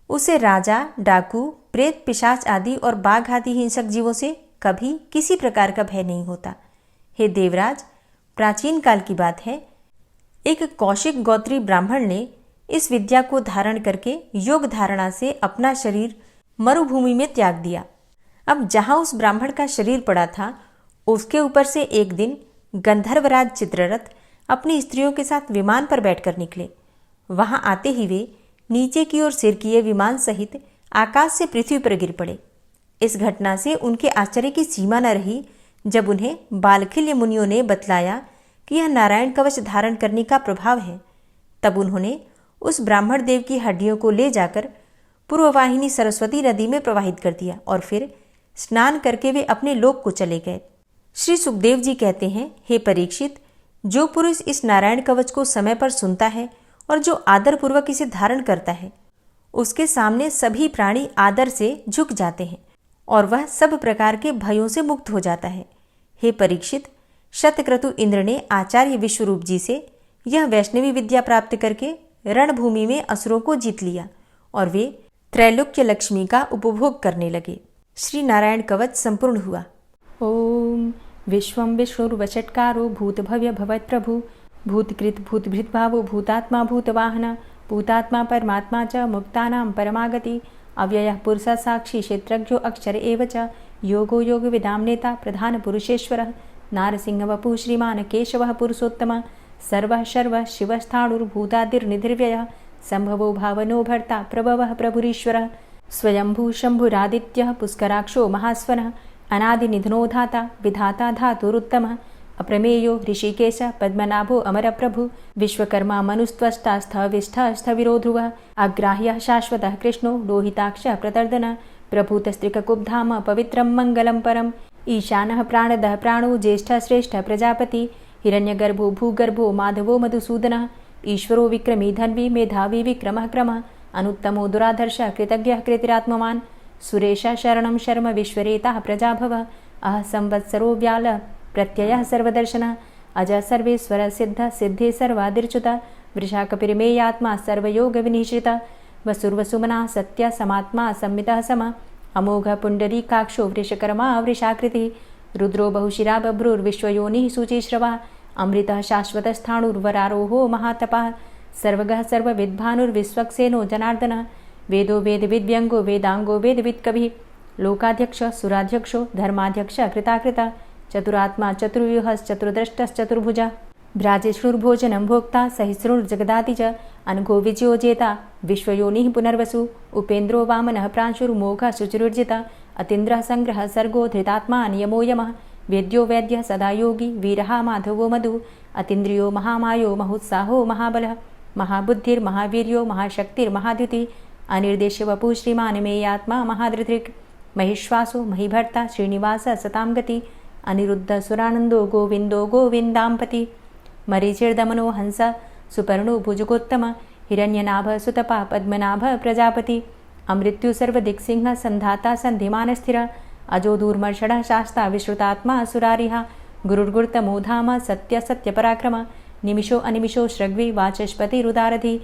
[SPEAKER 1] उसे राजा, डाकू, प्रेत, पिशाच आदि और बाघ आदि हिंसक जीवों से कभी किसी प्रकार का भय नहीं होता। हे देवराज, प्राचीन काल की बात है, एक कौशिक गोत्री ब्राह्मण ने इस विद्या को धारण करके योग धारणा से अपना शरीर मरुभूमि में त्याग दिया। अब जहां उस ब्राह्मण का शरीर पड़ा था, उसके ऊपर से एक दिन गंधर्वराज चित्ररथ अपनी स्त्रियों के साथ विमान पर बैठकर निकले। वहां आते ही वे नीचे की ओर सिर किए विमान सहित आकाश से पृथ्वी पर गिर पड़े। इस घटना से उनके आश्चर्य की सीमा न रही जब उन्हें बालखिल्य मुनियों ने बतलाया कि यह नारायण कवच धारण करने का प्रभाव है। तब उन्होंने उस ब्राह्मण देव की हड्डियों को ले जाकर पूर्ववाहिनी सरस्वती नदी में प्रवाहित कर दिया और फिर स्नान करके वे अपने लोक को चले गए। श्री सुखदेव जी कहते हैं, हे परीक्षित, जो पुरुष इस नारायण कवच को समय पर सुनता है और जो आदर पूर्वक इसे धारण करता है, उसके सामने सभी प्राणी आदर से झुक जाते हैं और वह सब प्रकार के भयों से मुक्त हो जाता है। हे परीक्षित, शतक्रतु इंद्र ने आचार्य विश्वरूप जी से यह वैष्णवी विद्या प्राप्त करके रणभूमि में असुरों को जीत लिया और वे त्रैलोक्य लक्ष्मी का उपभोग करने लगे। श्री नारायण कवच संपूर्ण हुआ। ओम विश्वं विष्णुर्वचत्कारो भूतभव्य भवत्प्रभु भूतकृत भूतभृद्भावो भूतात्मा भूतवाहन भूतात्मा परमात्मा च मुक्तानां परमागति अव्ययः पुरुषः साक्षी क्षेत्रज्ञो अक्षर एव च योगो योगविदां नेता प्रधान पुरुषेश्वरः नारसिंहवपुः श्रीमान् केशवः पुरुषोत्तमः सर्वः शर्वः शिवस्थाणुर्भूतादिर्निधिर्व्ययः संभवो भावनो भर्ता प्रभवः प्रभुरीश्वरः स्वयंभू शंभुरादित्यः पुष्कराक्षो महास्वनः अनादिनिधनो धाता विधाता धातुरुत्तमः अप्रमेयो ऋषिकेश पद्मनाभो अमरप्रभु विश्वकर्मा मनुस्त्वष्टा स्थविष्ठः स्थविरो ध्रुवः अग्राह्यः शाश्वतः कृष्णो लोहिताक्षः प्रतर्दनः प्रभूतस्त्रिककुब्धाम पवित्रं मङ्गलं परम् ईशानः प्राणदः प्राणो ज्येष्ठः श्रेष्ठः प्रजापति हिरण्यगर्भो भूगर्भो माधवो मधुसूदनः ईश्वरो विक्रमी धन्वी मेधावी विक्रमः क्रमः अनुत्तमो दुराधर्षः कृतज्ञः कृतिरात्मवान् सुरेशः शरणं शर्म विश्वरेताः प्रजाभवः अह संवत्सरो व्यालः प्रत्ययः सर्वदर्शनः अजः सर्वेश्वरः सिद्धः सिद्धे सर्वादिर्च्युतः वृषाकपिर्मेयात्मा सर्वयोगविनिश्रितः वसुर्वसुमनः सत्यः समात्मा संमितः समः अमोघः पुण्डरीकाक्षो वृषकर्मा वृषाकृतिः रुद्रो बहुशिरा बभ्रुर्विश्वयोनिः शुचिश्रवः अमृतः शाश्वतस्थाणुर्वरारोहो महातपः सर्वगः सर्वविद्भानुर्विश्वक्सेनो जनार्दनः वेदो वेदविद्व्यङ्गो वेदाङ्गो वेदवित्कविः लोकाध्यक्षः सुराध्यक्षो धर्माध्यक्षः कृताकृतः चतुरात्मा चतुर्व्यूहश्चतुर्द्रष्टश्चतुर्भुजः भ्राजेष्णुर्भोजनं भोक्ता सहिष्णुर्जगदाति च अनघो विजयो जेता विश्वयोनिः पुनर्वसु उपेन्द्रो वामनः प्रांशुर्मोघः शुचिरुर्जितः अतीन्द्रः संग्रहः सर्गो धृतात्मा नियमो यमः वेद्यो वैद्यः सदा योगी वीरः माधवो मधु अतीन्द्रियो महामायो महोत्साहो महाबलः महाबुद्धिर्महावीर्यो महाशक्तिर्महाद्युतिः अनिर्देश्य वपुः श्रीमान् मेयात्मा महाधृतिर् महिश्वासो महीभर्ता श्रीनिवासः सतां गति अनिरुद्ध सुरानन्दो गोविन्दो गोविन्दाम्पति मरीचिर्दमनो हंस सुपर्णो भुजगोत्तम हिरण्यनाभ सुतपा पद्मनाभ प्रजापति अमृत्यु सर्वदिक्सिंह संधाता संधिमानस्थिर अजो दूर्मर्षणः शास्ता विश्रुतात्मा सुरारिः गुरुर्गुर्तमो धाम सत्य सत्यपराक्रम निमिषो अनिमिषो श्रग्वी वाचस्पतिरुदारधि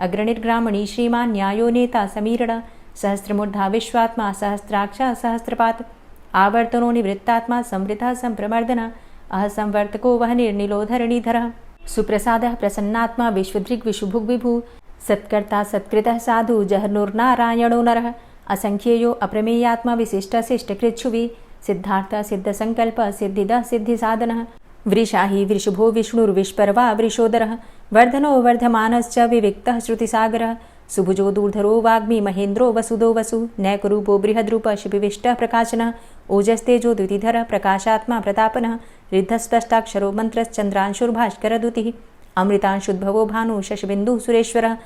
[SPEAKER 1] अग्रणिर्ग्रामणी श्रीमान् न्यायो नेता समीरण सहस्रमूर्धा विश्वात्मा सहस्राक्षा सहस्रपात् आवर्तनो निवृत्तात्मा संवृतः संप्रमर्दन अह संवर्तको वह निर्निलोधरणीधरः सुप्रसादः प्रसन्नात्मा विश्वदृग् विशुभुग् विभु सत्कर्ता सत्कृतः साधु जहर्नुर्नारायणो नरः असंख्येयो अप्रमेयात्मा विशिष्टशिष्टकृच्छुवि सिद्धार्थ सिद्धसंकल्प सिद्धिदः सिद्धिसाधनः वृषाहि वृषभो विष्णुर्विष्पर्वा वृषोदरः वर्धनो वर्धमानश्च विविक्तः श्रुतिसागरः सुभुजो दूर्धरो वाग्मी महेन्द्रो वसुदो वसु नैकरूपो बृहद्रूप शिपिविष्टः प्रकाशनः ओजस्तेजो द्युतिधरः प्रकाशात्मा प्रतापनः रिद्धस्पष्टाक्षरो मन्त्रश्चन्द्रांशुर्भास्करद्युतिः अमृतांशुद्भवो भानु शशबिन्दुः सुरेश्वरः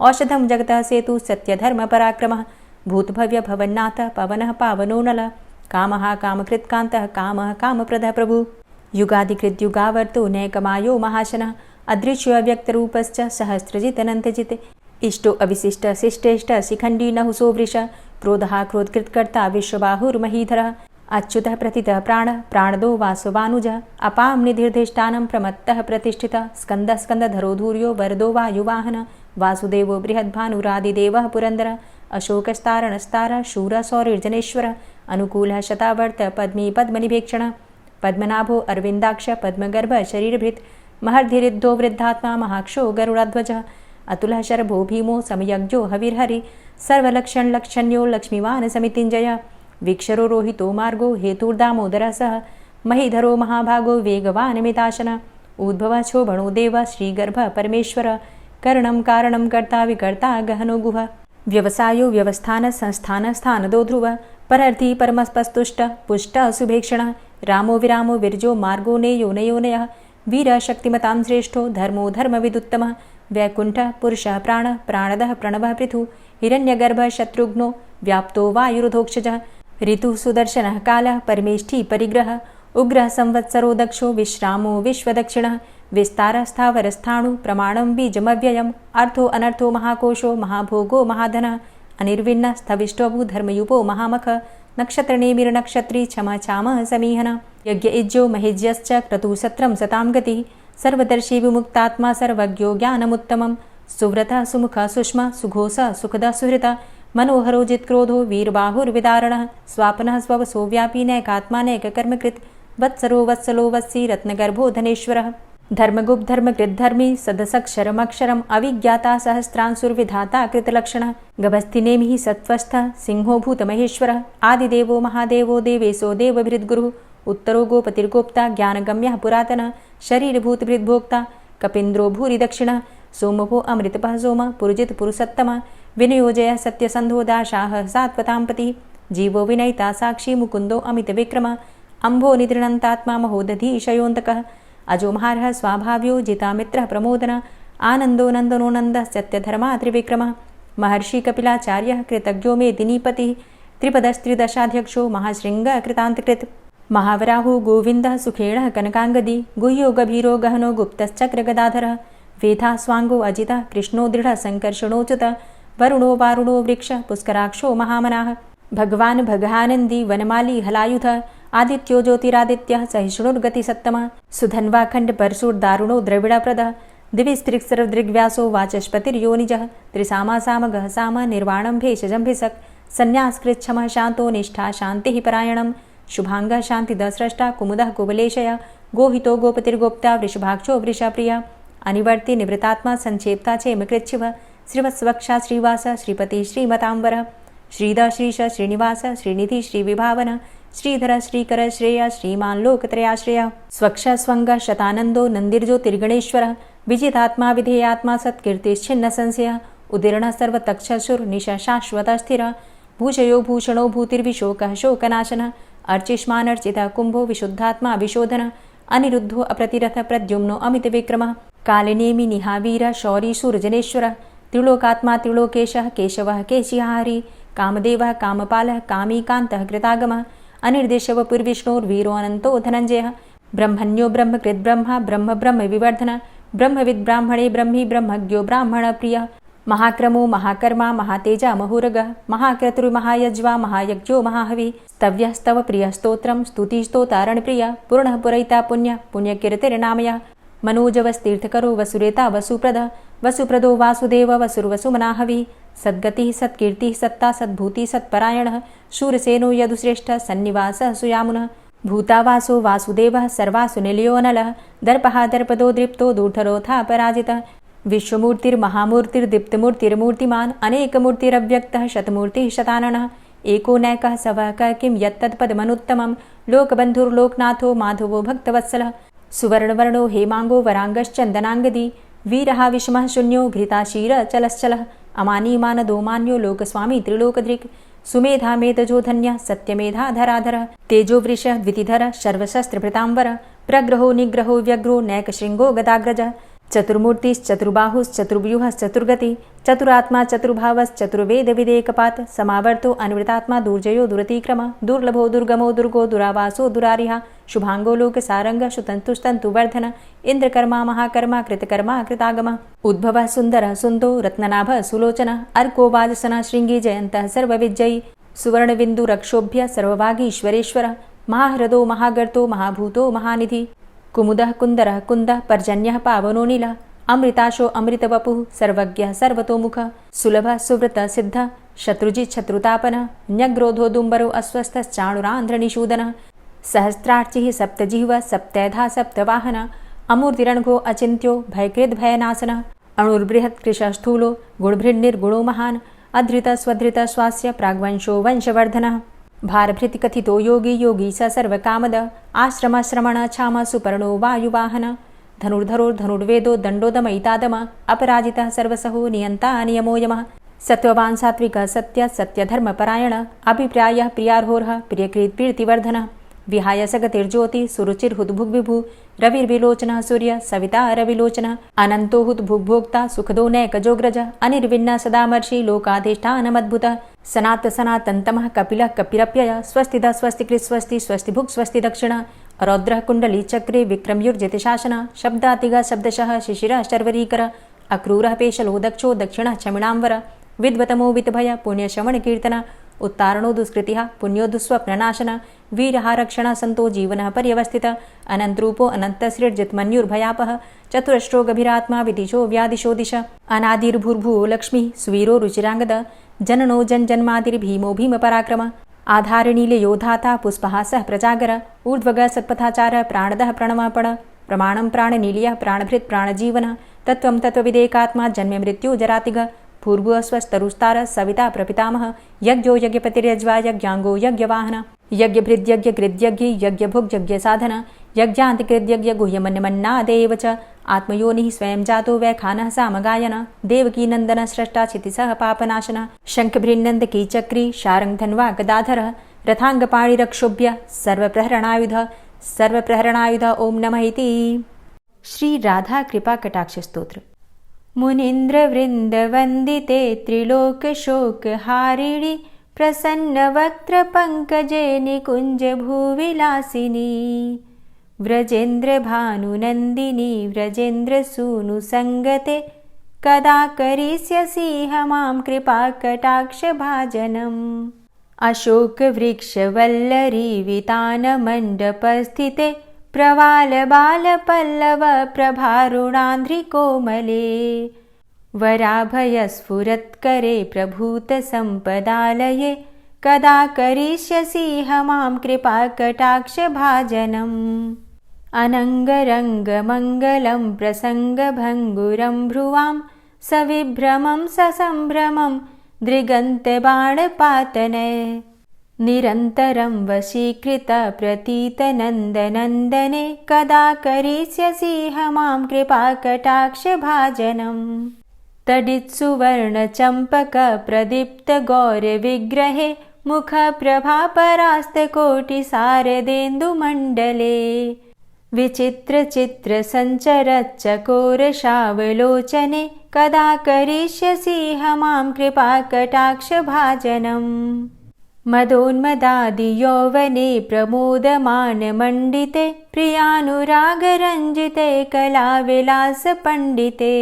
[SPEAKER 1] औषधं जगतः सेतु सत्यधर्मपराक्रमः भूतभव्य भवन्नाथ पवनः पावनो नलः कामः कामकृत्कान्तः कामः कामप्रदः प्रभु युगादिकृद्युगावर्तो नैकमायो महाशनः अदृश्यो अव्यक्तरूपश्च सहस्रजित् अनन्तजित् इष्टो अविशिष्ट शिष्टेष्ट शिखण्डी नहुसो वृष क्रोधः क्रोधकृत्कर्ता विश्वबाहुर्महीधरः अच्युतः प्रतितः प्राणः प्राणदो वासवानुजः अपां निधिर्धिष्ठानं प्रमत्तः प्रतिष्ठितः स्कन्दः स्कन्दधरो धूर्यो वरदो वायुवाहनः वासुदेवो बृहद्भानुरादिदेवः पुरन्दरः अशोकस्तारणस्तारः शूरः सौरिर्जनेश्वरः अनुकूलः शतावर्त पद्मी पद्मनिभेक्षणः पद्मनाभो अरविन्दाक्ष पद्मगर्भ शरीरभृत् महर्धिरिद्धो वृद्धात्मा महाक्षो गरुडाध्वजः अतुलः शरभो भीमो समयज्ञो हविर्हरि सर्वलक्षणलक्षण्यो लक्ष्मीवान् समितिञ्जयः वीक्षरो रोहितो मार्गो हेतुर्दामोदरः सः महीधरो महाभागो वेगवान् मिताशनः उद्भवः क्षोभणो देवः श्रीगर्भः परमेश्वरः करणं कारणं कर्ता विकर्ता गहनो गुहः व्यवसायो व्यवस्थान संस्थान स्थानदो ध्रुवः परर्थी परमस्पस्तुष्टः पुष्टः सुभेक्षणः रामो विरामो विरजो मार्गो नेयो नयोनयः वीरः शक्तिमतां श्रेष्ठो धर्मो धर्मविदुत्तमः वैकुण्ठः पुरुषः प्राणः प्राणदः प्रणवः पृथु हिरण्यगर्भः शत्रुघ्नो व्याप्तो वायुरुधोक्षजः ऋतुः सुदर्शनः कालः परमेष्ठी परिग्रहः उग्रः संवत्सरो दक्षो विश्रामो विश्वदक्षिणः विस्तारस्थावरस्थाणु प्रमाणं बीजमव्ययम् अर्थो अनर्थो महाकोशो महाभोगो महाधनः अनिर्विण्णः स्थविष्टोभू धर्मयुपो महामख नक्षत्रनेमिर्नक्षत्री क्षमा क्षामः समीहनः यज्ञ इज्यो महेज्यश्च क्रतुसत्रं सतां गतिः सर्वदर्शी विमुक्तात्मा सर्वज्ञो ज्ञानमुत्तमं सुव्रतः सुमुखः सुष्मा सुघोषः सुखदः सुहृतः मनोहरो जित्क्रोधो वीरबाहुर्विदारणः स्वापनः स्ववसो व्यापी नैकात्मा नैककर्मकृत् वत्सरो वत्सलो वत्सी रत्नगर्भो धनेश्वरः धर्मगुप्त धर्मकृद्धर्मी सदसक्षरमक्षरम् अविज्ञाता सहस्रांसुर्विधाता कृतलक्षणः गभस्तिनेमिः सत्त्वस्थः सिंहो भूतमहेश्वरः आदिदेवो महादेवो देवेशो देवभृद्गुरुः उत्तरो गोपतिर्गोप्ता ज्ञानगम्यः पुरातनः शरीरभूतभृद्भोक्ता कपीन्द्रो भूरि दक्षिणः सोमभो अमृतपः सोमः पुरुजित पुरुषोत्तमः विनयोजयः सत्यसन्धो दाशाः सात्वतां पतिः जीवो विनयिता साक्षी मुकुन्दो अमितविक्रमः अम्भो निद्रणन्तात्मा महोदधीशयोऽन्तकः अजोमहारः स्वाभाव्यो जितामित्रः प्रमोदनः आनन्दो नन्दनो नन्दः सत्यधर्मा त्रिविक्रमः महर्षि कपिलाचार्यः कृतज्ञो मेदिनीपतिः त्रिपदस्त्रिदशाध्यक्षो महाशृङ्गः कृतान्तकृत् महावराहो गोविन्दः सुखेणः कनकाङ्गदी गुह्यो गभीरो गहनो गुप्तश्चक्रगदाधरः वेधा स्वाङ्गो अजितः कृष्णो दृढः सङ्कर्षणोच्युतः वरुणो वारुणो वृक्षः पुष्कराक्षो महामनाः भगवान् भगानन्दी वनमाली हलायुधः आदित्यो ज्योतिरादित्यः सहिष्णुर्गतिसत्तमः सुधन्वाखण्ड परशुर्दारुणो द्रविडप्रदः दिविस्त्रिक्सर्वदृग्व्यासो वाचस्पतिर्योनिजः त्रिसामासामगः साम निर्वाणं भेषजम्भिषक् सन्न्यासकृच्छमः शान्तो निष्ठा शान्तिः परायणं शुभाङ्गः शान्तिदः स्रष्टा कुमुदः कुवलेशय गोहितो गोपतिर्गोप्ता वृषभाक्षो वृषप्रिया अनिवर्ति निवृतात्मा संक्षेप्ता चेमकृच्छिवः श्रीवत्सवक्षा श्रीवास श्रीपति श्रीमताम्बरः श्रीधर श्रीश श्रीनिवास श्रीनिधि श्रीविभावन श्रीधर श्रीकर श्रेय श्रीमान् लोकत्रयाश्रय स्वक्ष स्वंग शतानंदो नंदिर्ज्योतिर्गणेश्वर विजितात्मा विधेयात्मा सत्कीर्तिश्छिन्न संशय उदीर्ण सर्वतक्षसुर्निश शाश्वत स्थिर भूषयो भूषणो भूतिर्विशोकः शोकनाशन अर्चिष्मानर्चित कुंभो विशुद्धात्मा विशोधन अनिरुद्धो अप्रतिरथ प्रद्युम्नो अमित विक्रम कालिनेमि निहावीर शौरी सूर्जनेश्वर त्रिलोकात्मा त्रिलोकेशः केशवः केशिहारी कामदेवः कामपालः कामीकान्तः कृतागमः अनिर्देशवपुर्विष्णोर्वीरो अनन्तो धनञ्जयः ब्रह्मण्यो ब्रह्मकृद्ब्रह्मा ब्रह्म ब्रह्म विवर्धन ब्रह्मविद् ब्राह्मणे ब्रह्मी ब्रह्मज्ञो ब्राह्मणप्रियः महाक्रमो महाकर्मा महातेजा महोरगः महाक्रतुर्महायज्वा महायज्ञो महाहवि स्तव्यः स्तव प्रियः स्तोत्रं स्तुतिस्तोतारणप्रियः पूर्णः पुरैता पुण्यः पुण्यकीर्तिर्नामयः मनोजवस्तीर्थकरो वसुरेता वसुप्रदः वसुप्रदो वासुदेव वसुर्वसुमनाहवि सद्गतिः सत्कीर्तिः सत्ता सद्भूतिः सत्परायणः शूरसेनो यदुश्रेष्ठः सन्निवासः सुयामुनः भूतावासो वासुदेवः सर्वासु निलयोऽनलः दर्पः दर्पदो दृप्तो दूर्धरोऽथा पराजितः विश्वमूर्तिर्महामूर्तिर्दीप्तमूर्तिर्मूर्तिमान् अनेकमूर्तिरव्यक्तः शतमूर्तिः शताननः एको नैकः सवः किं यत्तत्पदमनुत्तमं लोकबन्धुर्लोकनाथो माधवो भक्तवत्सलः सुवर्णवर्णो हेमाङ्गो वराङ्गश्चन्दनाङ्गदी वीरः विषमः शून्यो घृताशीरचलश्चलः अमानीमानदो मान्यो लोकस्वामी त्रिलोकधृक् सुमेधा मेधजो धन्यः सत्यमेधाधराधरः तेजो वृषः द्वितिधरः सर्वशस्त्रभृताम्बर प्रग्रहो निग्रहो व्यग्रो नैकशृङ्गो गदाग्रजः चतुर्मूर्तिश्चतुर्बाहुश्चतुर्व्यूहश्चतुर्गति चतुरात्मा चतुर्भावश्चतुर्वेदविदेकपात् समावर्तो अनिवृतात्मा दुर्जयो दुरतिक्रम दुर्लभो दुर्गमो दुर्गो दुरावासो दुरारिहा शुभांगो लोकसारंग सुतन्तुस्तन्तुवर्धन इंद्रकर्मा महाकर्मा कृतकर्मा कृतागम उद्भवः सुन्दरः सुन्दो रत्ननाभः सुलोचनः अर्को वाजसनः शृङ्गी जयन्तः सर्वविजयी सुवर्णबिन्दुरक्षोभ्य सर्ववागीश्वरेश्वर महाह्रदो महागर्तो महाभूतो महानिधि कुमुदः कुन्दरः कुन्दः पर्जन्यः पावनोऽनिलः अमृताशो अमृतवपुः सर्वज्ञः सर्वतोमुखः सुलभः सुव्रतः सिद्धः शत्रुजित् शत्रुतापनः न्यग्रोधोदुम्बरो अस्वस्थश्चाणुरान्ध्रनिषूदनः सहस्रार्चिः सप्तजिह्वः सप्तैधा सप्तवाहनः अमूर्तिरणघो अचिन्त्यो भयकृद्भयनाशनः अणुर्बृहत्कृशस्थूलो गुणभृन्निर्गुणो महान् अधृतः स्वधृतः स्वास्य प्राग्वंशो वंशवर्धनः भारभृतिकथितो योगी योगी स सर्वकामदः आश्रमश्रमण क्षाम सुपर्णो वायुवाहन धनुर्धरोर्धनुर्वेदो दण्डोदमयितादम अपराजितः सर्वसहो नियन्ता नियमो यमः सत्त्ववान् सात्विकः सत्यः सत्यधर्मपरायण अभिप्रायः प्रियार्होर्ह प्रियकृत् प्रीतिवर्धनः विहाय सगतिर्ज्योति सुरुचिर्हुद्भुग्विभु रविर्विलोचनः सूर्य सविता रविलोचनः अनन्तो हुद्भुग्भोक्ता सुखदो नैकजोग्रज अनिर्विण्ण सदामर्षि लोकाधिष्ठानमद्भुतः सनात सनातन्तमः कपिलः कपिरप्यय स्वस्तिदः स्वस्तिकृत् स्वस्ति स्वस्तिभुक् स्वस्ति दक्षिण रौद्रः कुण्डली चक्रे विक्रमयुर्जित शासन शब्दातिग शब्दशः शिशिरः शर्वरीकर अक्रूरः पेशलो दक्षो दक्षिणः क्षमिणाम्बर विद्वतमो वितभय पुण्यश्रवणकीर्तन उत्तारणो दुष्कृतिः पुण्यो दुःस्वप्ननाशन वीरहारक्षण सन्तो जीवनः पर्यवस्थितः अनन्तरूपो अनन्तसृर्जितमन्युर्भयापः चतुरश्रो गभीरात्मा विदिशो व्यादिशो दिश अनादिर्भूर्भुवो लक्ष्मीः सुवीरो रुचिराङ्गद जननो जन्मादिर्भीमो भीमपराक्रम आधारनीलयोधाता पुष्पहासः प्रजागर ऊर्ध्वगः सत्पथाचार प्राणदः प्रणमापण प्रमाणं प्राणनीलयः प्राणभृत् प्राणजीवनः तत्त्वं तत्त्वविदेकात्मा जन्म मृत्यु जरातिग भूर्भुवः स्वस्तरुस्तार सविता प्रपितामह यज्ञो यज्ञपतिर्यज्वा यज्ञाङ्गो यज्ञवाहन यज्ञभृद्यज्ञकृद्यज्ञ यज्ञभुग्यज्ञसाधन यज्ञान्तिकृद्यज्ञ गुह्यमन्यमन्नादेव च आत्मयोनिः स्वयं जातो वैखानः सामगायन देवकी नन्दन स्रष्टा क्षितिसः पापनाशन शङ्खभृन्नन्दकी चक्री शारङ्गधन्वा गदाधरः रथाङ्गपाणिरक्षोभ्य सर्वप्रहरणायुध ओं नमः इति। श्री राधा कृपा कटाक्ष स्तोत्र। मुनीन्द्रवृन्दवन्दिते त्रिलोकशोकहारिणि प्रसन्नवक्त्रपङ्कजे निकुञ्जभूविलासिनी व्रजेन्द्रभानुनन्दिनी व्रजेन्द्रसूनुसङ्गते कदा करिष्यसि मां कृपाकटाक्षभाजनम् अशोकवृक्षवल्लरी वितानमण्डपस्थिते प्रवालबालपल्लव प्रभारुणान्ध्रिकोमले वराभयस्फुरत्करे प्रभूतसम्पदालये कदा करिष्यसि मां कृपाकटाक्षभाजनम् अनङ्गरङ्गमङ्गलं प्रसङ्गभङ्गुरं भ्रुवां सविभ्रमं ससम्भ्रमं दृगन्तबाणपातने निरन्तरं वशीकृत प्रतीतनन्दनन्दने कदा करिष्यसि मां कृपाकटाक्षभाजनम् तडित्सुवर्णचम्पकप्रदीप्तगौरविग्रहे मुखप्रभापरास्तकोटिसारदेन्दुमण्डले विचित्रचित्रसञ्चरच्चकोरशावलोचने कदा करिष्यसि मां कृपाकटाक्षभाजनम् मदोन्मदादियौवने प्रमोदमानमण्डिते प्रियानुरागरञ्जिते कलाविलासपण्डिते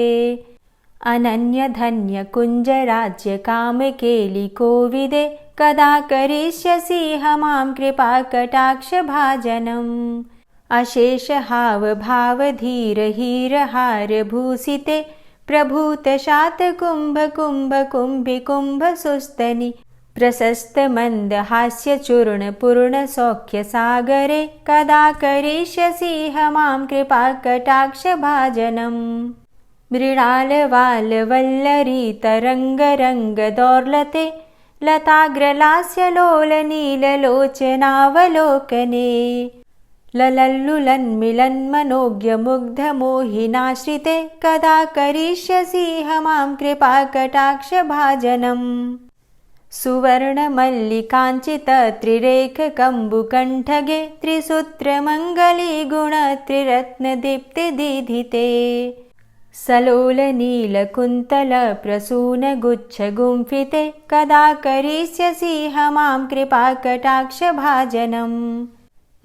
[SPEAKER 1] अनन्यधन्यकुञ्जराज्यकामकेलिकोविदे कदा करिष्यसि मां कृपाकटाक्षभाजनम् अशेषहावभावधीरहीरहारभूषिते प्रभूतशातकुम्भकुम्भकुम्भिकुम्भसुस्तनि प्रशस्तमन्दहास्यचूर्णपूर्णसौख्यसागरे कदा करिष्यसि मां कृपाकटाक्षभाजनम् मृणालवालवल्लरी लताग्रलास्यलोलनीललोचनावलोकने ललल्लुलन्मिलन्मनोज्ञमुग्धमोहिनाश्रिते कदा करिष्यसि मां कृपाकटाक्षभाजनम् सुवर्णमल्लिकाञ्चितत्रिरेखकम्बुकण्ठगे त्रिसूत्रमङ्गलीगुणत्रिरत्नदीप्तिदीधिते सलोलनीलकुन्तलप्रसूनगुच्छगुम्फिते कदा करिष्यसि मां कृपाकटाक्षभाजनम्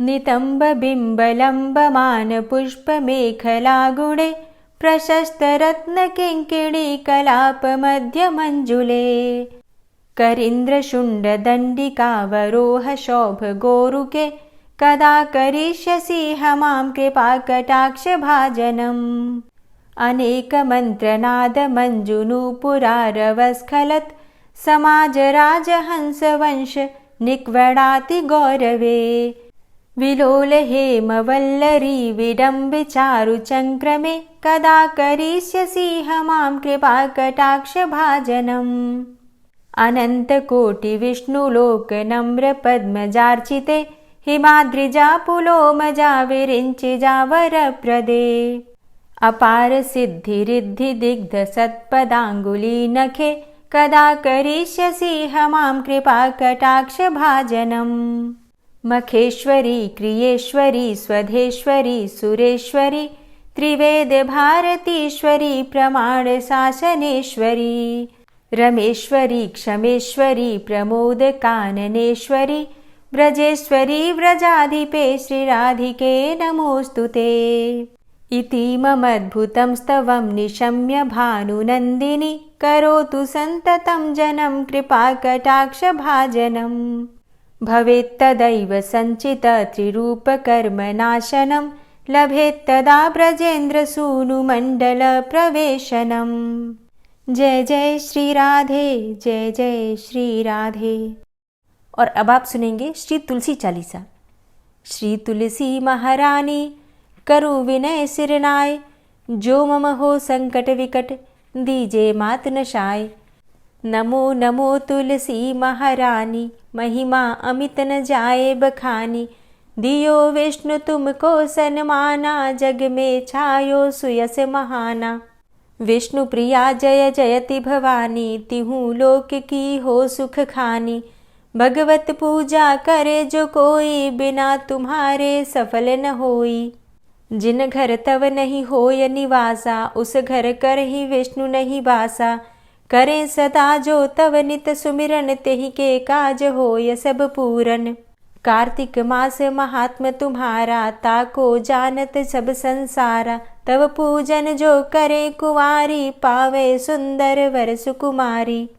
[SPEAKER 1] नितम्बबिम्बलम्बमानपुष्पमेखलागुणे प्रशस्तरत्नकिङ्किणीकलापमध्यमञ्जुले करीन्द्र शुण्ड दण्डिकावरोह शोभ गोरुके कदा करिष्यसि हमां कृपा कटाक्ष भाजनम्। अनेक मन्त्रनाद मञ्जुनूपुरारवस्खलत् समाज राजहंस वंश निक्वडाति गौरवे। विलोल हेमवल्लरी विडम्बि चारु चङ्क्रमे कदा करिष्यसि हमां कृपा कटाक्ष भाजनम्। अनन्तकोटि विष्णुलोक नम्र पद्मजार्चिते हिमाद्रिजा पुलोमजा विरिञ्चिजा वरप्रदे। अपार सिद्धि रिद्धि दिग्ध सत्पदाङ्गुली नखे कदा करिष्यसि हमां कृपा कटाक्ष भाजनम्। मखेश्वरी क्रियेश्वरी स्वधेश्वरी सुरेश्वरी त्रिवेद भारतीश्वरी प्रमाण शासनेश्वरी। रमेश्वरी क्षमेश्वरी प्रमोद काननेश्वरी व्रजेश्वरी व्रजाधिपे श्रीराधिके नमोऽस्तुते। इतीममद्भुतं स्तवं निशम्य भानुनन्दिनी करोतु सन्ततं जनं कृपा कटाक्ष भाजनम्। भवेत्तदैव सञ्चित त्रिरूपकर्मनाशनं लभेत्तदा ब्रजेन्द्रसूनुमण्डल प्रवेशनम्। जय जय श्री राधे, जय जय श्री राधे। और अब आप सुनेंगे श्री तुलसी चालीसा। श्री तुलसी महारानी करु विनय सिरनाय, जो मम हो संकट विकट दीजे मात नशाय। नमो नमो तुलसी महारानी, महिमा अमित न जाए बखानी। दियो विष्णु तुमको सन्माना, जग में छायो सुयस महाना। विष्णु प्रिया जय जयति भवानी, तिहु लोक की हो सुख खानी। भगवत पूजा करे जो कोई, बिना तुम्हारे सफल न होई। जिन घर तव नहीं होय निवासा, उस घर कर ही विष्णु नहीं बासा। करें सदा जो तव नित सुमिरन, तेहि के काज होय सब पूरन। कार्तिक मास महात्म तुम्हारा, ताको जानत सब संसारा। तव पूजन जो करे कुंवारी, पावे सुंदर वर सुकुमारी।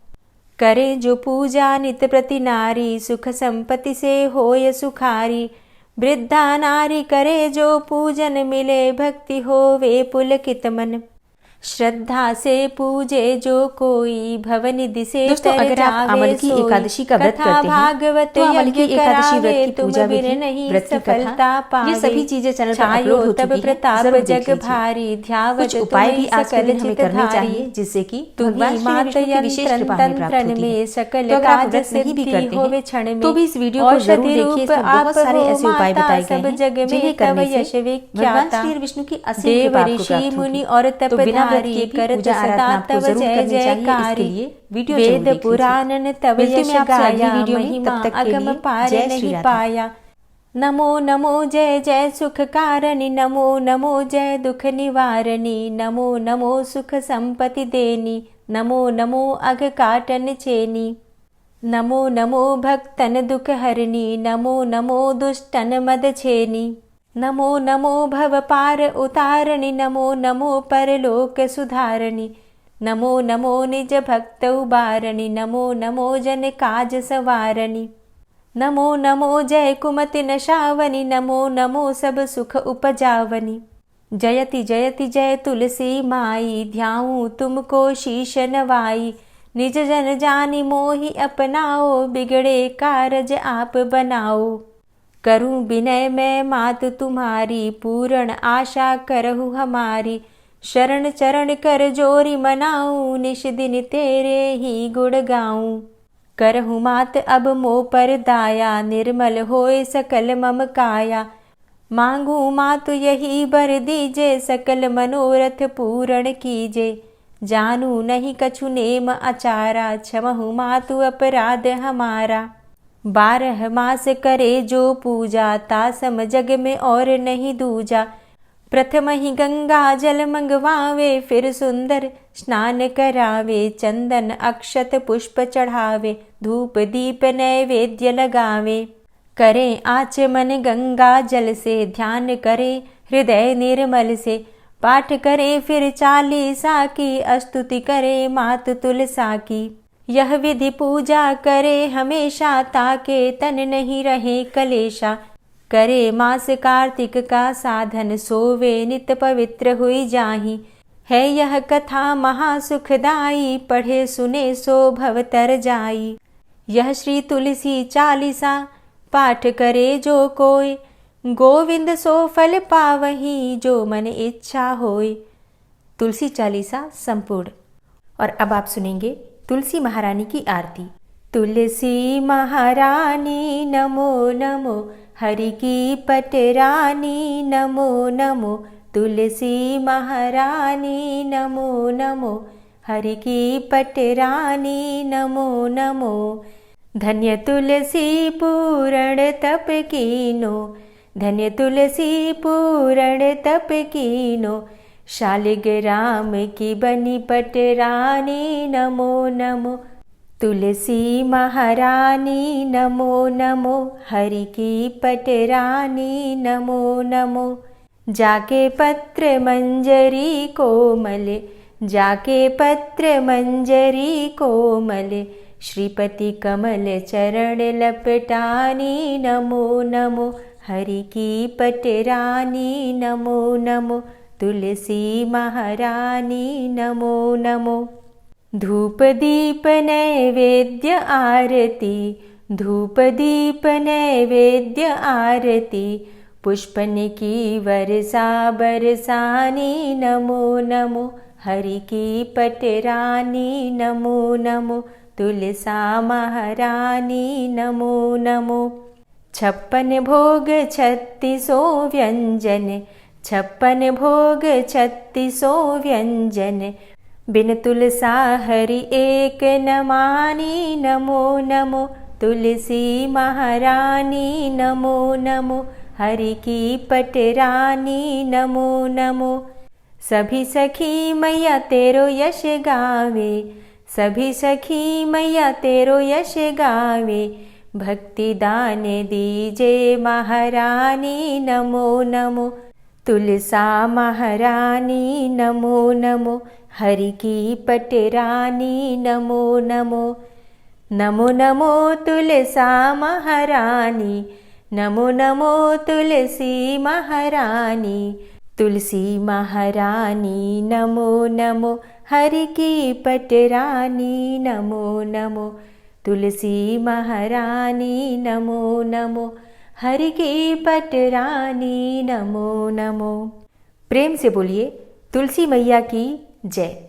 [SPEAKER 1] करे जो पूजा नित प्रति नारी, सुख संपत्ति से होय सुखारी। वृद्धा नारी करे जो पूजन, मिले भक्ति होवे पुलकित मन। श्रद्धा से पूजे जो कोई, भवनिधि से
[SPEAKER 2] दोस्तों, अगर आप अमल की एकादशी का व्रत करते हैं तो अमल की एकादशी व्रत की पूजा विधि, व्रत की कथा, ये सभी चीजें चैनल पर अपलोड हो चुकी हैं, जरूर देख लीजिए। कुछ उपाय भी आज के दिन हमें करने चाहिए जिससे कि भगवान श्री विष्णु की विशेष कृपा हमें प्राप्त होती है। तो अगर आप व्रत नहीं भी करते हैं तो भी इस वीडियो को जरूर देखिए। इसमें बहुत सारे ऐसे उपाय बताए गए हैं जिन्हें करने से भगवान श्री विष्णु की असीम कृपा आपको प्राप्त होगी। तो बिना व्रत के पूजा आराधना आपको जरूर करनी चाहिए। इसके लिए वीडियो
[SPEAKER 1] वेद पुराणन तव यश गाया, महिमा अगम पार नहीं पाया। नमो नमो जय जय सुख कारणि, नमो नमो जय दुख निवारणी। नमो नमो सुख संपत्ति देनी, नमो नमो अघ काटन चेनी। नमो नमो भक्तन दुख हरणी, नमो नमो दुष्टन मद छेनी। नमो नमो भव पार उतारणी, नमो नमो परलोक सुधारणी। नमो नमो निज भक्त उबारणी, नमो नमो जन काज सवारणी। नमो नमो जय कुमति नशावनी, नमो नमो सब सुख उपजावनी। जयति जयति जय तुलसी माई, ध्याऊं तुमको शीश नवाई। निज जन जानी मोहि अपनाओ, बिगड़े कारज आप बनाओ। करूं विनय मैं मात तुम्हारी, पूर्ण आशा करहु हमारी। शरण चरण कर जोरी मनाऊं, निश दिन तेरे ही गुण गाऊं। करहु मात अब मो पर दाया, निर्मल होए सकल मम काया। मांगू मातु यही बर दीजे, सकल मनोरथ पूर्ण कीजे। जानू नहीं कछु नेम आचारा, क्षमहु मातु अपराध हमारा। 12 मास करे जो पूजा, तासम जग में और नहीं दूजा। प्रथम ही गंगा जल मंगवावे, फिर सुंदर स्नान करावे। चंदन अक्षत पुष्प चढ़ावे, धूप दीप नैवेद्य लगावे। करें आचमन गंगा जल से, ध्यान करे हृदय निर्मल से। पाठ करे फिर 40 की, स्तुति करे मात तुलसा की।
[SPEAKER 2] यह विधि पूजा करे हमेशा, ताके तन नहीं रहे कलेशा। करे मास कार्तिक का साधन, सोवे नित पवित्र हुई जाहि। है यह कथा महासुखदाई, पढ़े सुने सो भव तर जाई। यह श्री तुलसी चालीसा, पाठ करे जो कोय। गोविंद सो फल पावही, जो मन इच्छा होय। तुलसी चालीसा संपूर्ण। और अब आप सुनेंगे तुलसी महारानी की आरती। तुलसी महारानी नमो नमो, हरि की पटरानी नमो नमो। तुलसी महारानी नमो नमो, हरि की पटरानी नमो नमो। धन्य तुलसी पूर्ण तप कीनो, धन्य तुलसी पूर्ण तप कीनो। शालिग्राम की बनी पटरानी नमो नमो। तुलसी महारानी नमो नमो, हरि की पटरानी नमो नमो। जाके पत्र मंजरी कोमल, जाके पत्र मंजरी कोमल। श्रीपति कमल चरण लपटानी नमो नमो, हरि की पटरानी नमो नमो। तुलसी महारानी नमो नमो। धूप दीप नैवेद्य आरती, धूप दीप नैवेद्य आरती। पुष्पन की वर्षा बरसानी नमो नमो, हरि की पटरानी नमो नमो। तुलसा महारानी नमो नमो। 56 भोग 36 व्यंजन, 56 भोग 36 व्यंजन। बिन तुलसा हरि एक न मानी नमो नमो। तुलसी महारानी नमो नमो, हरि की पटरानी नमो नमो। सभी सखी मैया तेरो यश गावे, सभी सखी मैया तेरो यश गावे। भक्ति दान दीजे महारानी नमो नमो। तुलसा महारानी नमो नमो, हरि की पटरानी नमो नमो। नमो नमो तुलसा महारानी, नमो नमो तुलसी महारानी। तुलसी महारानी नमो नमो, हरि की पटरानी नमो नमो। तुलसी महारानी नमो नमो, हरि की पटरानी नमो नमो। प्रेम से बोलिए तुलसी मैया की जय।